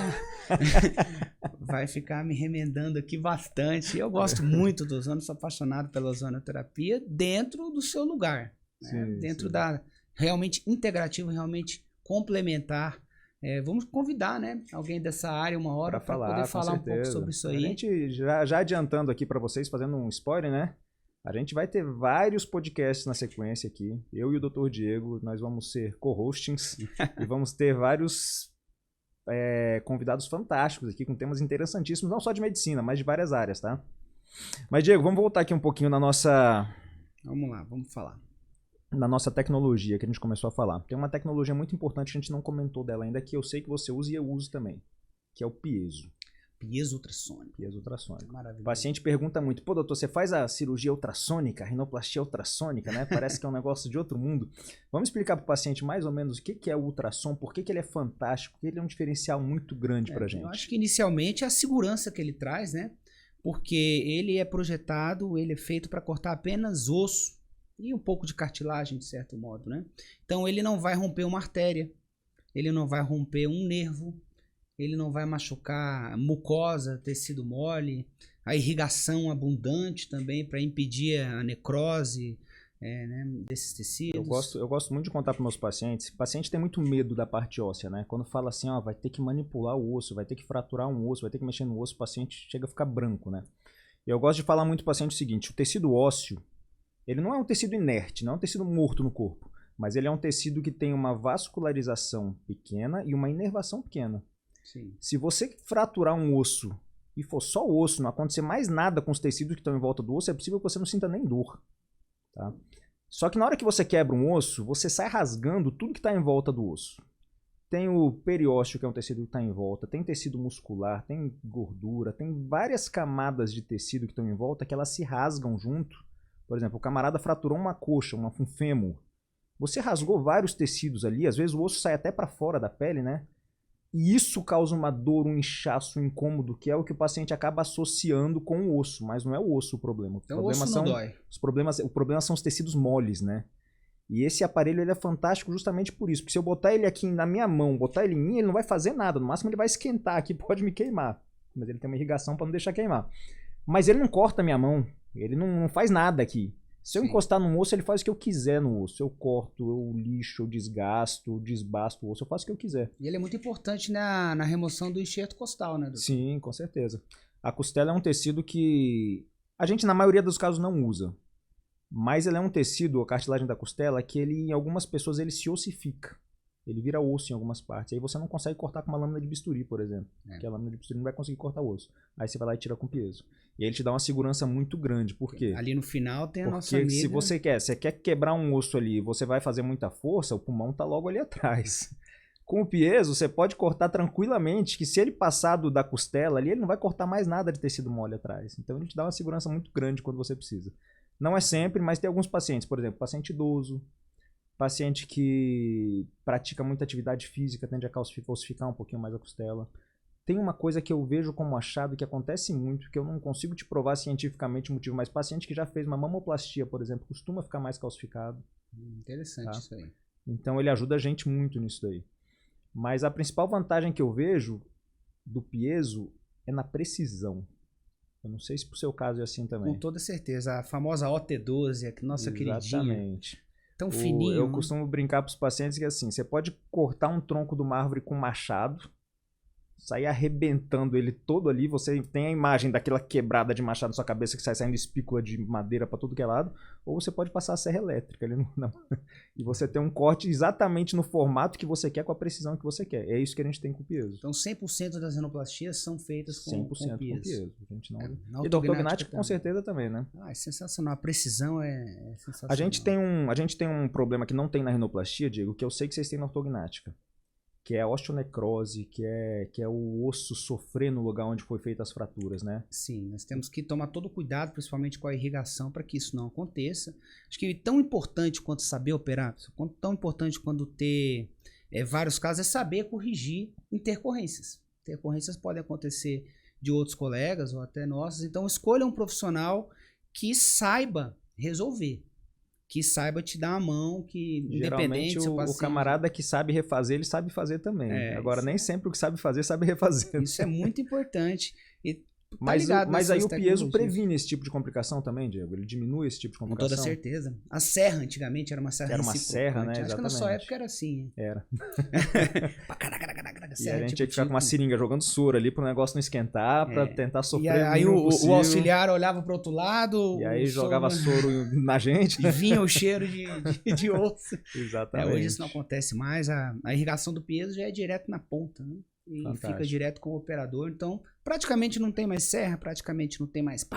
vai ficar me remendando aqui bastante. Eu gosto muito do ozônio, sou apaixonado pela ozonoterapia dentro do seu lugar. Né? Sim, dentro sim. da realmente integrativo, realmente complementar. Vamos convidar, né, alguém dessa área uma hora para poder falar um pouco sobre isso aí. A gente já adiantando aqui para vocês, fazendo um spoiler, né? A gente vai ter vários podcasts na sequência aqui. Eu e o Dr. Diego, nós vamos ser co-hostings e vamos ter vários convidados fantásticos aqui com temas interessantíssimos, não só de medicina, mas de várias áreas, tá? Mas, Diego, vamos voltar aqui um pouquinho na nossa... Vamos lá, vamos falar. Na nossa tecnologia que a gente começou a falar. Tem uma tecnologia muito importante, a gente não comentou dela ainda, que eu sei que você usa e eu uso também, que é o piezo. Piezo ultrassônico. Piezo ultrassônico. Maravilhoso. O paciente pergunta muito, pô, doutor, você faz a cirurgia ultrassônica, a rinoplastia ultrassônica, né? Parece que é um negócio de outro mundo. Vamos explicar para o paciente mais ou menos o que é o ultrassom, por que ele é fantástico, porque ele é um diferencial muito grande para a gente. Eu acho que inicialmente é a segurança que ele traz, né? Porque ele é projetado, ele é feito para cortar apenas osso e um pouco de cartilagem, de certo modo, né? Então ele não vai romper uma artéria, ele não vai romper um nervo, ele não vai machucar mucosa, tecido mole, a irrigação abundante também para impedir a necrose né, desses tecidos. Eu gosto muito de contar para meus pacientes. O paciente tem muito medo da parte óssea, né? Quando fala assim, ó, vai ter que manipular o osso, vai ter que fraturar um osso, vai ter que mexer no osso, o paciente chega a ficar branco, né? Eu gosto de falar muito para o paciente o seguinte, o tecido ósseo, ele não é um tecido inerte, não é um tecido morto no corpo, mas ele é um tecido que tem uma vascularização pequena e uma inervação pequena. Sim. Se você fraturar um osso e for só o osso, não acontecer mais nada com os tecidos que estão em volta do osso, é possível que você não sinta nem dor. Tá? Só que na hora que você quebra um osso, você sai rasgando tudo que está em volta do osso. Tem o periósteo, que é um tecido que está em volta, tem tecido muscular, tem gordura, tem várias camadas de tecido que estão em volta que elas se rasgam junto. Por exemplo, o camarada fraturou uma coxa, um fêmur. Você rasgou vários tecidos ali, às vezes o osso sai até para fora da pele, né? E isso causa uma dor, um inchaço, um incômodo, que é o que o paciente acaba associando com o osso, mas não é o osso o problema. Então, o osso não dói. O problema são os tecidos moles, né? E esse aparelho ele é fantástico justamente por isso, porque se eu botar ele aqui na minha mão, botar ele em mim, ele não vai fazer nada, no máximo ele vai esquentar aqui, pode me queimar, mas ele tem uma irrigação para não deixar queimar. Mas ele não corta a minha mão, ele não faz nada aqui. Se eu encostar no osso, ele faz o que eu quiser no osso. Eu corto, eu lixo, eu desgasto, eu desbasto o osso, eu faço o que eu quiser. E ele é muito importante na remoção do enxerto costal, né, doutor? Sim, com certeza. A costela é um tecido que a gente, na maioria dos casos, não usa. Mas ele é um tecido, a cartilagem da costela, que ele, em algumas pessoas ele se ossifica. Ele vira osso em algumas partes. Aí você não consegue cortar com uma lâmina de bisturi, por exemplo. Porque a lâmina de bisturi não vai conseguir cortar o osso. Aí você vai lá e tira com piezo. E aí ele te dá uma segurança muito grande. Por quê? Ali no final tem a nossa amiga... Porque se você quer quebrar um osso ali e você vai fazer muita força, o pulmão tá logo ali atrás. Com o piezo, você pode cortar tranquilamente, que se ele passar da costela ali, ele não vai cortar mais nada de tecido mole atrás. Então ele te dá uma segurança muito grande quando você precisa. Não é sempre, mas tem alguns pacientes. Por exemplo, paciente idoso, paciente que pratica muita atividade física, tende a calcificar um pouquinho mais a costela. Tem uma coisa que eu vejo como achado que acontece muito, que eu não consigo te provar cientificamente o motivo, mas paciente que já fez uma mamoplastia, por exemplo, costuma ficar mais calcificado. Interessante isso aí. Então ele ajuda a gente muito nisso daí. Mas a principal vantagem que eu vejo do piezo é na precisão. Eu não sei se pro seu caso é assim também. Com toda certeza. A famosa OT12, a nossa queridinha. Exatamente. Tão fininho. Eu costumo brincar pros pacientes que assim, você pode cortar um tronco de uma árvore com um machado, sair arrebentando ele todo ali, você tem a imagem daquela quebrada de machado na sua cabeça que sai saindo espícula de madeira para tudo que é lado, ou você pode passar a serra elétrica ali e você tem um corte exatamente no formato que você quer, com a precisão que você quer. É isso que a gente tem com o piezo. Então 100% das renoplastias são feitas com 100% com piezo. A gente não... E da ortognática com certeza também, né? É sensacional, a precisão é sensacional. A gente tem um problema que não tem na rinoplastia, Diego, que eu sei que vocês têm na ortognática, que é a osteonecrose, que é o osso sofrer no lugar onde foi feitas as fraturas, né? Sim, nós temos que tomar todo cuidado, principalmente com a irrigação, para que isso não aconteça. Acho que tão importante quanto saber operar, tão importante quanto ter vários casos, é saber corrigir intercorrências. Intercorrências podem acontecer de outros colegas ou até nossas, então escolha um profissional que saiba resolver. Que saiba te dar a mão, que independente do seu paciente... o camarada que sabe refazer, ele sabe fazer também. Agora, nem sempre o que sabe fazer, sabe refazer. Isso é muito importante. E mas aí o piezo previne esse tipo de complicação também, Diego? Ele diminui esse tipo de complicação? Com toda certeza. A serra, antigamente, era uma serra Era uma serra, né? Acho Exatamente. que na sua época era assim. Era. E a gente tinha que ficar com uma seringa jogando soro ali pro negócio não esquentar, pra tentar sofrer e aí o auxiliar olhava pro outro lado... E aí jogava soro na gente. E vinha o cheiro de osso. Exatamente. Hoje isso não acontece mais. A irrigação do piezo já é direto na ponta, né? E fantástico. Fica direto com o operador. Então, praticamente não tem mais serra, praticamente não tem mais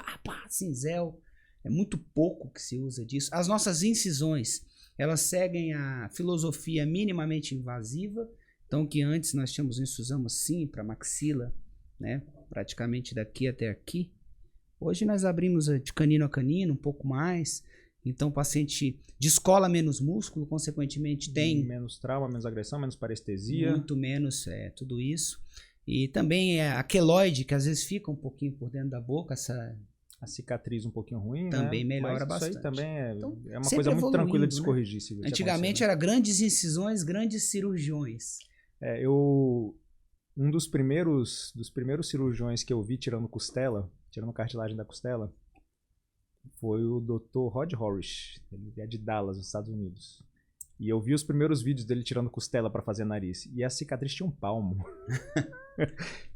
cinzel. É muito pouco que se usa disso. As nossas incisões, elas seguem a filosofia minimamente invasiva. Então, que antes nós tínhamos incisão assim para maxila, né? Praticamente daqui até aqui. Hoje nós abrimos de canino a canino, um pouco mais. Então o paciente descola menos músculo, consequentemente tem... Menos trauma, menos agressão, menos parestesia. Muito menos, tudo isso. E também a queloide, que às vezes fica um pouquinho por dentro da boca, a cicatriz um pouquinho ruim, também né? melhora bastante. Isso aí também então, é uma coisa muito tranquila de se corrigir. Né? Antigamente era grandes incisões, grandes cirurgiões. Um dos primeiros cirurgiões que eu vi tirando cartilagem da costela, foi o Dr. Rod Horrish. Ele é de Dallas, nos Estados Unidos. E eu vi os primeiros vídeos dele tirando costela pra fazer nariz. E a cicatriz tinha um palmo.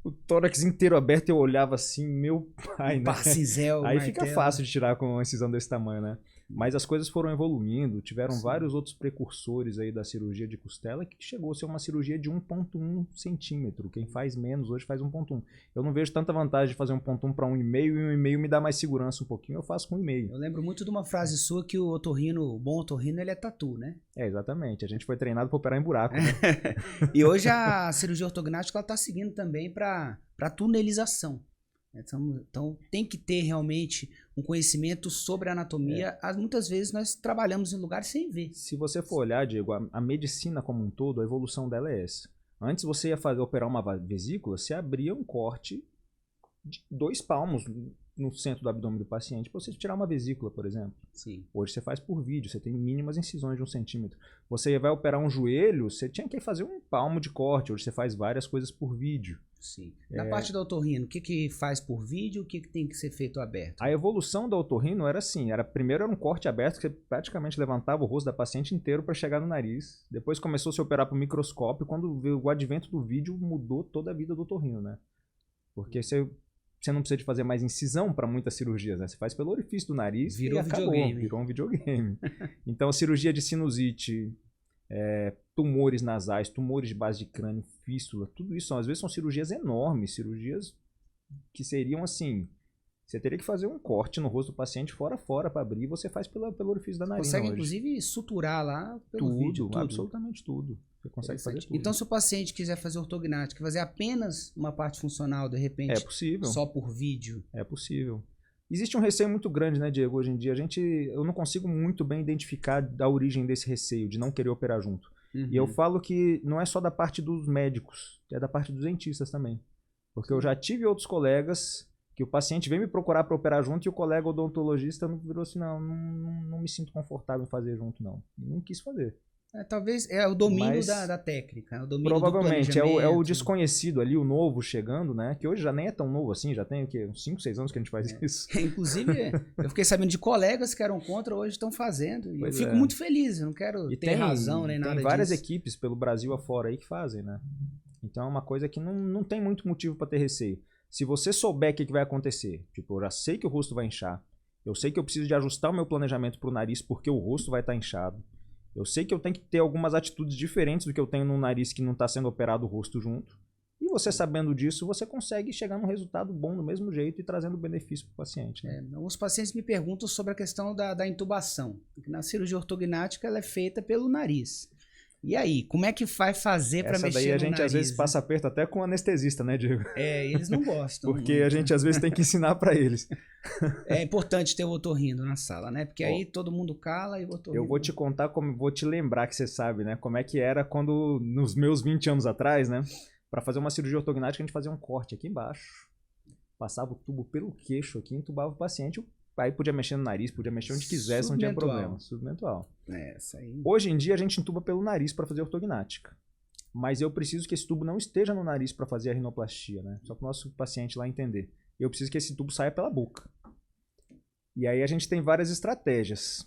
O tórax inteiro aberto, eu olhava assim, meu pai, né? Cinzel, aí fica fácil de tirar com uma incisão desse tamanho, né? Mas as coisas foram evoluindo, tiveram vários outros precursores aí da cirurgia de costela, que chegou a ser uma cirurgia de 1,1 centímetro. Quem faz menos hoje faz 1,1. Eu não vejo tanta vantagem de fazer 1,1 para 1,5, e 1,5 me dá mais segurança um pouquinho, eu faço com 1,5. Eu lembro muito de uma frase sua que o bom otorrino, ele é tatu, né? Exatamente. A gente foi treinado para operar em buraco, né? E hoje a cirurgia ortognática, ela está seguindo também para tunelização. Então tem que ter realmente um conhecimento sobre a anatomia. Muitas vezes nós trabalhamos em lugares sem ver. Se você for olhar, Diego, a medicina como um todo, a evolução dela é essa. Antes você ia operar uma vesícula, você abria um corte de 2 palmos no centro do abdômen do paciente para você tirar uma vesícula, por exemplo. Sim. Hoje você faz por vídeo, você tem mínimas incisões de 1 centímetro. Você vai operar um joelho, você tinha que fazer 1 palmo de corte. Hoje você faz várias coisas por vídeo. Sim. Na parte da otorrino, o que faz por vídeo, o que tem que ser feito aberto? A evolução da otorrino era assim, primeiro era um corte aberto, que você praticamente levantava o rosto da paciente inteiro para chegar no nariz. Depois começou a se operar por microscópio, quando veio o advento do vídeo, mudou toda a vida do otorrino, né? Porque você não precisa de fazer mais incisão para muitas cirurgias, né? Você faz pelo orifício do nariz e acabou, virou um videogame. Então, cirurgia de sinusite, tumores nasais, tumores de base de crânio, fístula, tudo isso, às vezes são cirurgias enormes, cirurgias que seriam assim, você teria que fazer um corte no rosto do paciente fora para abrir, e você faz pelo orifício da narina. Consegue, inclusive, suturar lá pelo vídeo, tudo. Absolutamente tudo. Você consegue fazer tudo. Então, se o paciente quiser fazer ortognática, fazer apenas uma parte funcional, de repente, é possível. Só por vídeo? É possível. Existe um receio muito grande, né, Diego, hoje em dia. Eu não consigo muito bem identificar a origem desse receio, de não querer operar junto. Uhum. E eu falo que não é só da parte dos médicos, é da parte dos dentistas também. Porque eu já tive outros colegas que o paciente veio me procurar para operar junto e o colega odontologista virou assim, não me sinto confortável em fazer junto, não. E não quis fazer. Talvez é o domínio Mas, da técnica, o domínio provavelmente, do é o planejamento. desconhecido ali, o novo chegando, né? Que hoje já nem é tão novo assim, já tem o quê? Uns 5, 6 anos que a gente faz isso. Inclusive, eu fiquei sabendo de colegas que eram contra, hoje estão fazendo. E eu Pois fico é. muito feliz, eu não quero ter razão nem nada Tem várias disso. equipes pelo Brasil afora aí que fazem, né? Então é uma coisa que não tem muito motivo para ter receio. Se você souber o que vai acontecer, tipo, eu já sei que o rosto vai inchar, eu sei que eu preciso de ajustar o meu planejamento pro nariz porque o rosto vai estar inchado, eu sei que eu tenho que ter algumas atitudes diferentes do que eu tenho no nariz que não está sendo operado o rosto junto, e você sabendo disso, você consegue chegar num resultado bom do mesmo jeito e trazendo benefício para o paciente. Né? Os pacientes me perguntam sobre a questão da intubação. Na cirurgia ortognática, ela é feita pelo nariz. E aí, como é que vai fazer para mexer no nariz? Essa daí a gente às vezes né? passa aperto até com o anestesista, né, Diego? Eles não gostam. Porque muito. a gente às vezes tem que ensinar para eles. É importante ter o otorrino na sala, né? Porque aí todo mundo cala e o otorrino... Eu vou te contar, vou te lembrar que você sabe, né? Como é que era quando, nos meus 20 anos atrás, né? Para fazer uma cirurgia ortognática, a gente fazia um corte aqui embaixo, passava o tubo pelo queixo aqui, entubava o paciente, aí podia mexer no nariz, podia mexer onde quisesse, não tinha problema. Submentual. Essa aí. Hoje em dia a gente entuba pelo nariz para fazer ortognática. Mas eu preciso que esse tubo não esteja no nariz para fazer a rinoplastia, né? Só para o nosso paciente lá entender. Eu preciso que esse tubo saia pela boca. E aí a gente tem várias estratégias.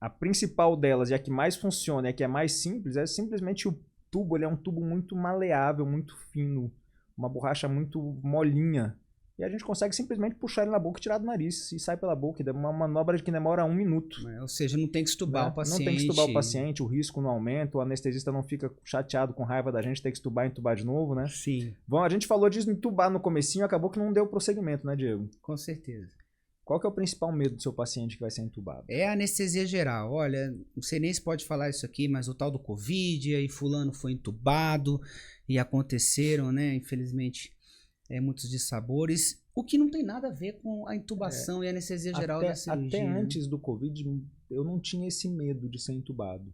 A principal delas, e a que mais funciona, e a que é mais simples, é simplesmente o tubo. Ele é um tubo muito maleável, muito fino, uma borracha muito molinha. E a gente consegue simplesmente puxar ele na boca e tirar do nariz. E sai pela boca. É uma manobra que demora 1 minuto. Ou seja, não tem que estubar o paciente. Não tem que estubar o paciente, o risco não aumenta, o anestesista não fica chateado com raiva da gente ter que estubar e entubar de novo, né? Sim. Bom, a gente falou disso entubar no comecinho, acabou que não deu prosseguimento, né, Diego? Com certeza. Qual que é o principal medo do seu paciente que vai ser entubado? É a anestesia geral. Olha, não sei nem se pode falar isso aqui, mas o tal do Covid, aí fulano foi entubado e aconteceram, né, infelizmente, muitos dissabores. O que não tem nada a ver com a intubação e a anestesia geral da cirurgia. Até antes do Covid, eu não tinha esse medo de ser entubado,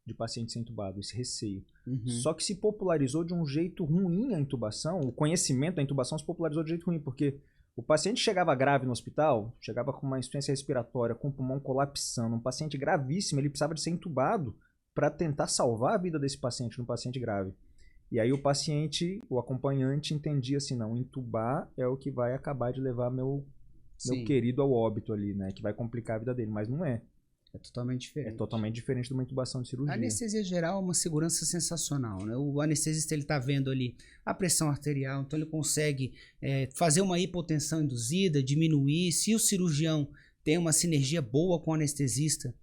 de paciente ser entubado, esse receio. Só que se popularizou de um jeito ruim a intubação, o conhecimento da intubação se popularizou de um jeito ruim, porque o paciente chegava grave no hospital, chegava com uma insuficiência respiratória, com o pulmão colapsando, um paciente gravíssimo, ele precisava de ser entubado para tentar salvar a vida desse paciente, no paciente grave. E aí o paciente, o acompanhante, entendia assim, não, entubar é o que vai acabar de levar meu querido ao óbito ali, né? Que vai complicar a vida dele, mas não é. É totalmente diferente. É totalmente diferente de uma intubação de cirurgia. A anestesia geral é uma segurança sensacional, né? O anestesista, ele tá vendo ali a pressão arterial, então ele consegue fazer uma hipotensão induzida, diminuir. Se o cirurgião tem uma sinergia boa com o anestesista,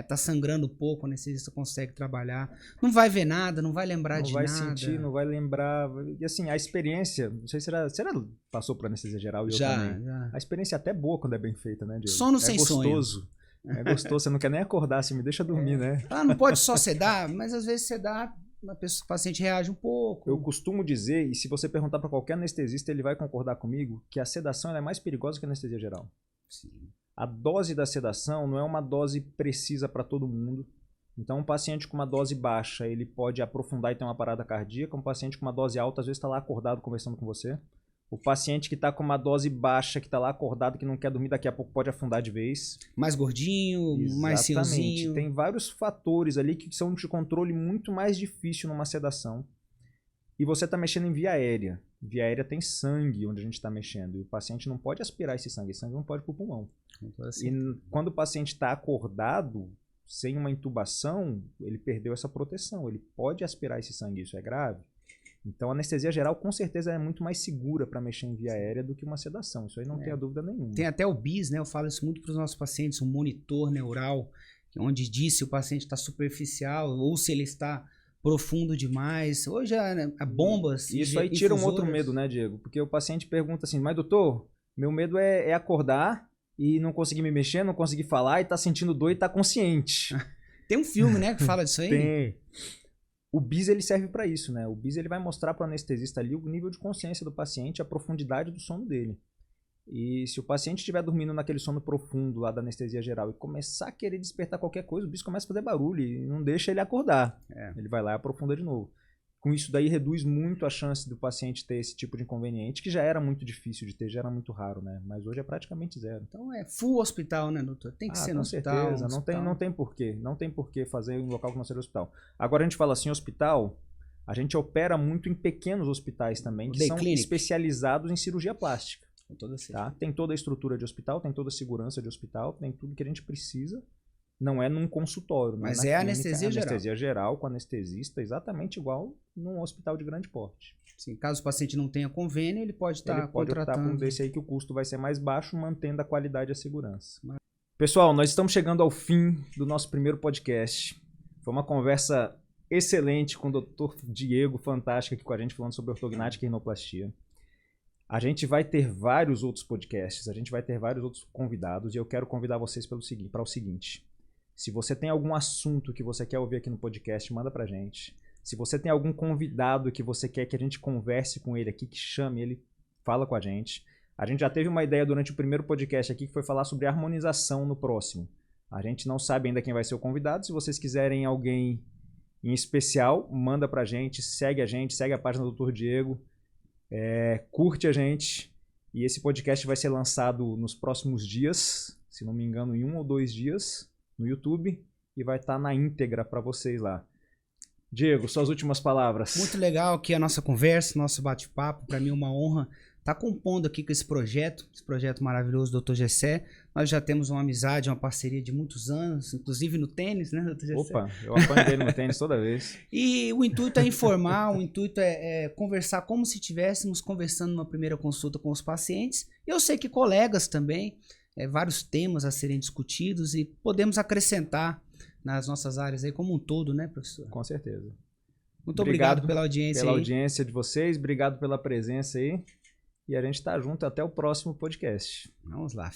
tá sangrando pouco, o anestesista consegue trabalhar. Não vai ver nada, não vai lembrar de nada. Não vai sentir, não vai lembrar. E assim, a experiência, não sei se você passou por anestesia geral e eu também. Já. A experiência é até boa quando é bem feita, né, Diego? Sono sem gostoso. sonho. É gostoso, você não quer nem acordar, você me deixa dormir, né? Não pode só sedar, mas às vezes sedar, o paciente reage um pouco. Eu costumo dizer, e se você perguntar para qualquer anestesista, ele vai concordar comigo, que a sedação é mais perigosa que a anestesia geral. Sim. A dose da sedação não é uma dose precisa para todo mundo. Então, um paciente com uma dose baixa, ele pode aprofundar e ter uma parada cardíaca. Um paciente com uma dose alta, às vezes está lá acordado conversando com você. O paciente que está com uma dose baixa, que está lá acordado, que não quer dormir, daqui a pouco pode afundar de vez. Mais gordinho, mais cinzinho. Tem vários fatores ali que são de controle muito mais difícil numa sedação. E você está mexendo em via aérea. Via aérea tem sangue onde a gente está mexendo. E o paciente não pode aspirar esse sangue não pode para o pulmão. Então, assim, e quando o paciente está acordado, sem uma intubação, ele perdeu essa proteção. Ele pode aspirar esse sangue, isso é grave. Então a anestesia geral com certeza é muito mais segura para mexer em via aérea do que uma sedação. Isso aí não tenha dúvida nenhuma. Tem até o BIS, né? Eu falo isso muito para os nossos pacientes, um monitor neural, onde diz se o paciente está superficial ou se ele está profundo demais. Hoje a bombas. Isso aí tira um outro medo, né, Diego? Porque o paciente pergunta assim, mas doutor, meu medo é acordar e não conseguir me mexer, não conseguir falar e tá sentindo dor e tá consciente. Tem um filme, né, que fala disso aí? Tem. O BIS ele serve para isso, né? O BIS ele vai mostrar para o anestesista ali o nível de consciência do paciente, a profundidade do sono dele. E se o paciente estiver dormindo naquele sono profundo lá da anestesia geral e começar a querer despertar qualquer coisa, o BIS começa a fazer barulho e não deixa ele acordar. Ele vai lá e aprofunda de novo. Com isso daí reduz muito a chance do paciente ter esse tipo de inconveniente, que já era muito difícil de ter, já era muito raro, né? Mas hoje é praticamente zero. Então é full hospital, né, doutor? Tem que ser no hospital. Com certeza, não tem porquê. Não tem porquê fazer em um local que não seja hospital. Agora a gente fala assim, hospital, a gente opera muito em pequenos hospitais também, que são especializados em cirurgia plástica. Tá? Tem toda a estrutura de hospital, tem toda a segurança de hospital, tem tudo que a gente precisa. Não é num consultório. Mas é anestesia geral. Anestesia geral, com anestesista, exatamente igual num hospital de grande porte. Sim, caso o paciente não tenha convênio, ele pode estar contratando. Optar por um desse aí que o custo vai ser mais baixo, mantendo a qualidade e a segurança. Pessoal, nós estamos chegando ao fim do nosso primeiro podcast. Foi uma conversa excelente com o Dr. Diego, fantástico aqui com a gente, falando sobre ortognática e rinoplastia. A gente vai ter vários outros podcasts, a gente vai ter vários outros convidados e eu quero convidar vocês para o seguinte. Se você tem algum assunto que você quer ouvir aqui no podcast, manda pra gente. Se você tem algum convidado que você quer que a gente converse com ele aqui, que chame ele, fala com a gente. A gente já teve uma ideia durante o primeiro podcast aqui que foi falar sobre harmonização no próximo. A gente não sabe ainda quem vai ser o convidado. Se vocês quiserem alguém em especial, manda pra gente, segue a página do Dr. Diego, curte a gente. E esse podcast vai ser lançado nos próximos dias, se não me engano, em 1 ou 2 dias, no YouTube, e vai estar na íntegra para vocês lá. Diego, suas últimas palavras. Muito legal aqui a nossa conversa, nosso bate-papo. Para mim é uma honra estar compondo aqui com esse projeto maravilhoso do Dr. Gessé. Nós já temos uma amizade, uma parceria de muitos anos, inclusive no tênis, né, Dr. Gessé? Opa, eu apanho dele no tênis toda vez. E o intuito é informar, o intuito é conversar como se estivéssemos conversando numa primeira consulta com os pacientes. Eu sei que colegas também, vários temas a serem discutidos e podemos acrescentar nas nossas áreas aí como um todo, né, professor? Com certeza. Muito obrigado pela audiência Pela audiência de vocês, obrigado pela presença aí. E a gente tá junto até o próximo podcast. Vamos lá.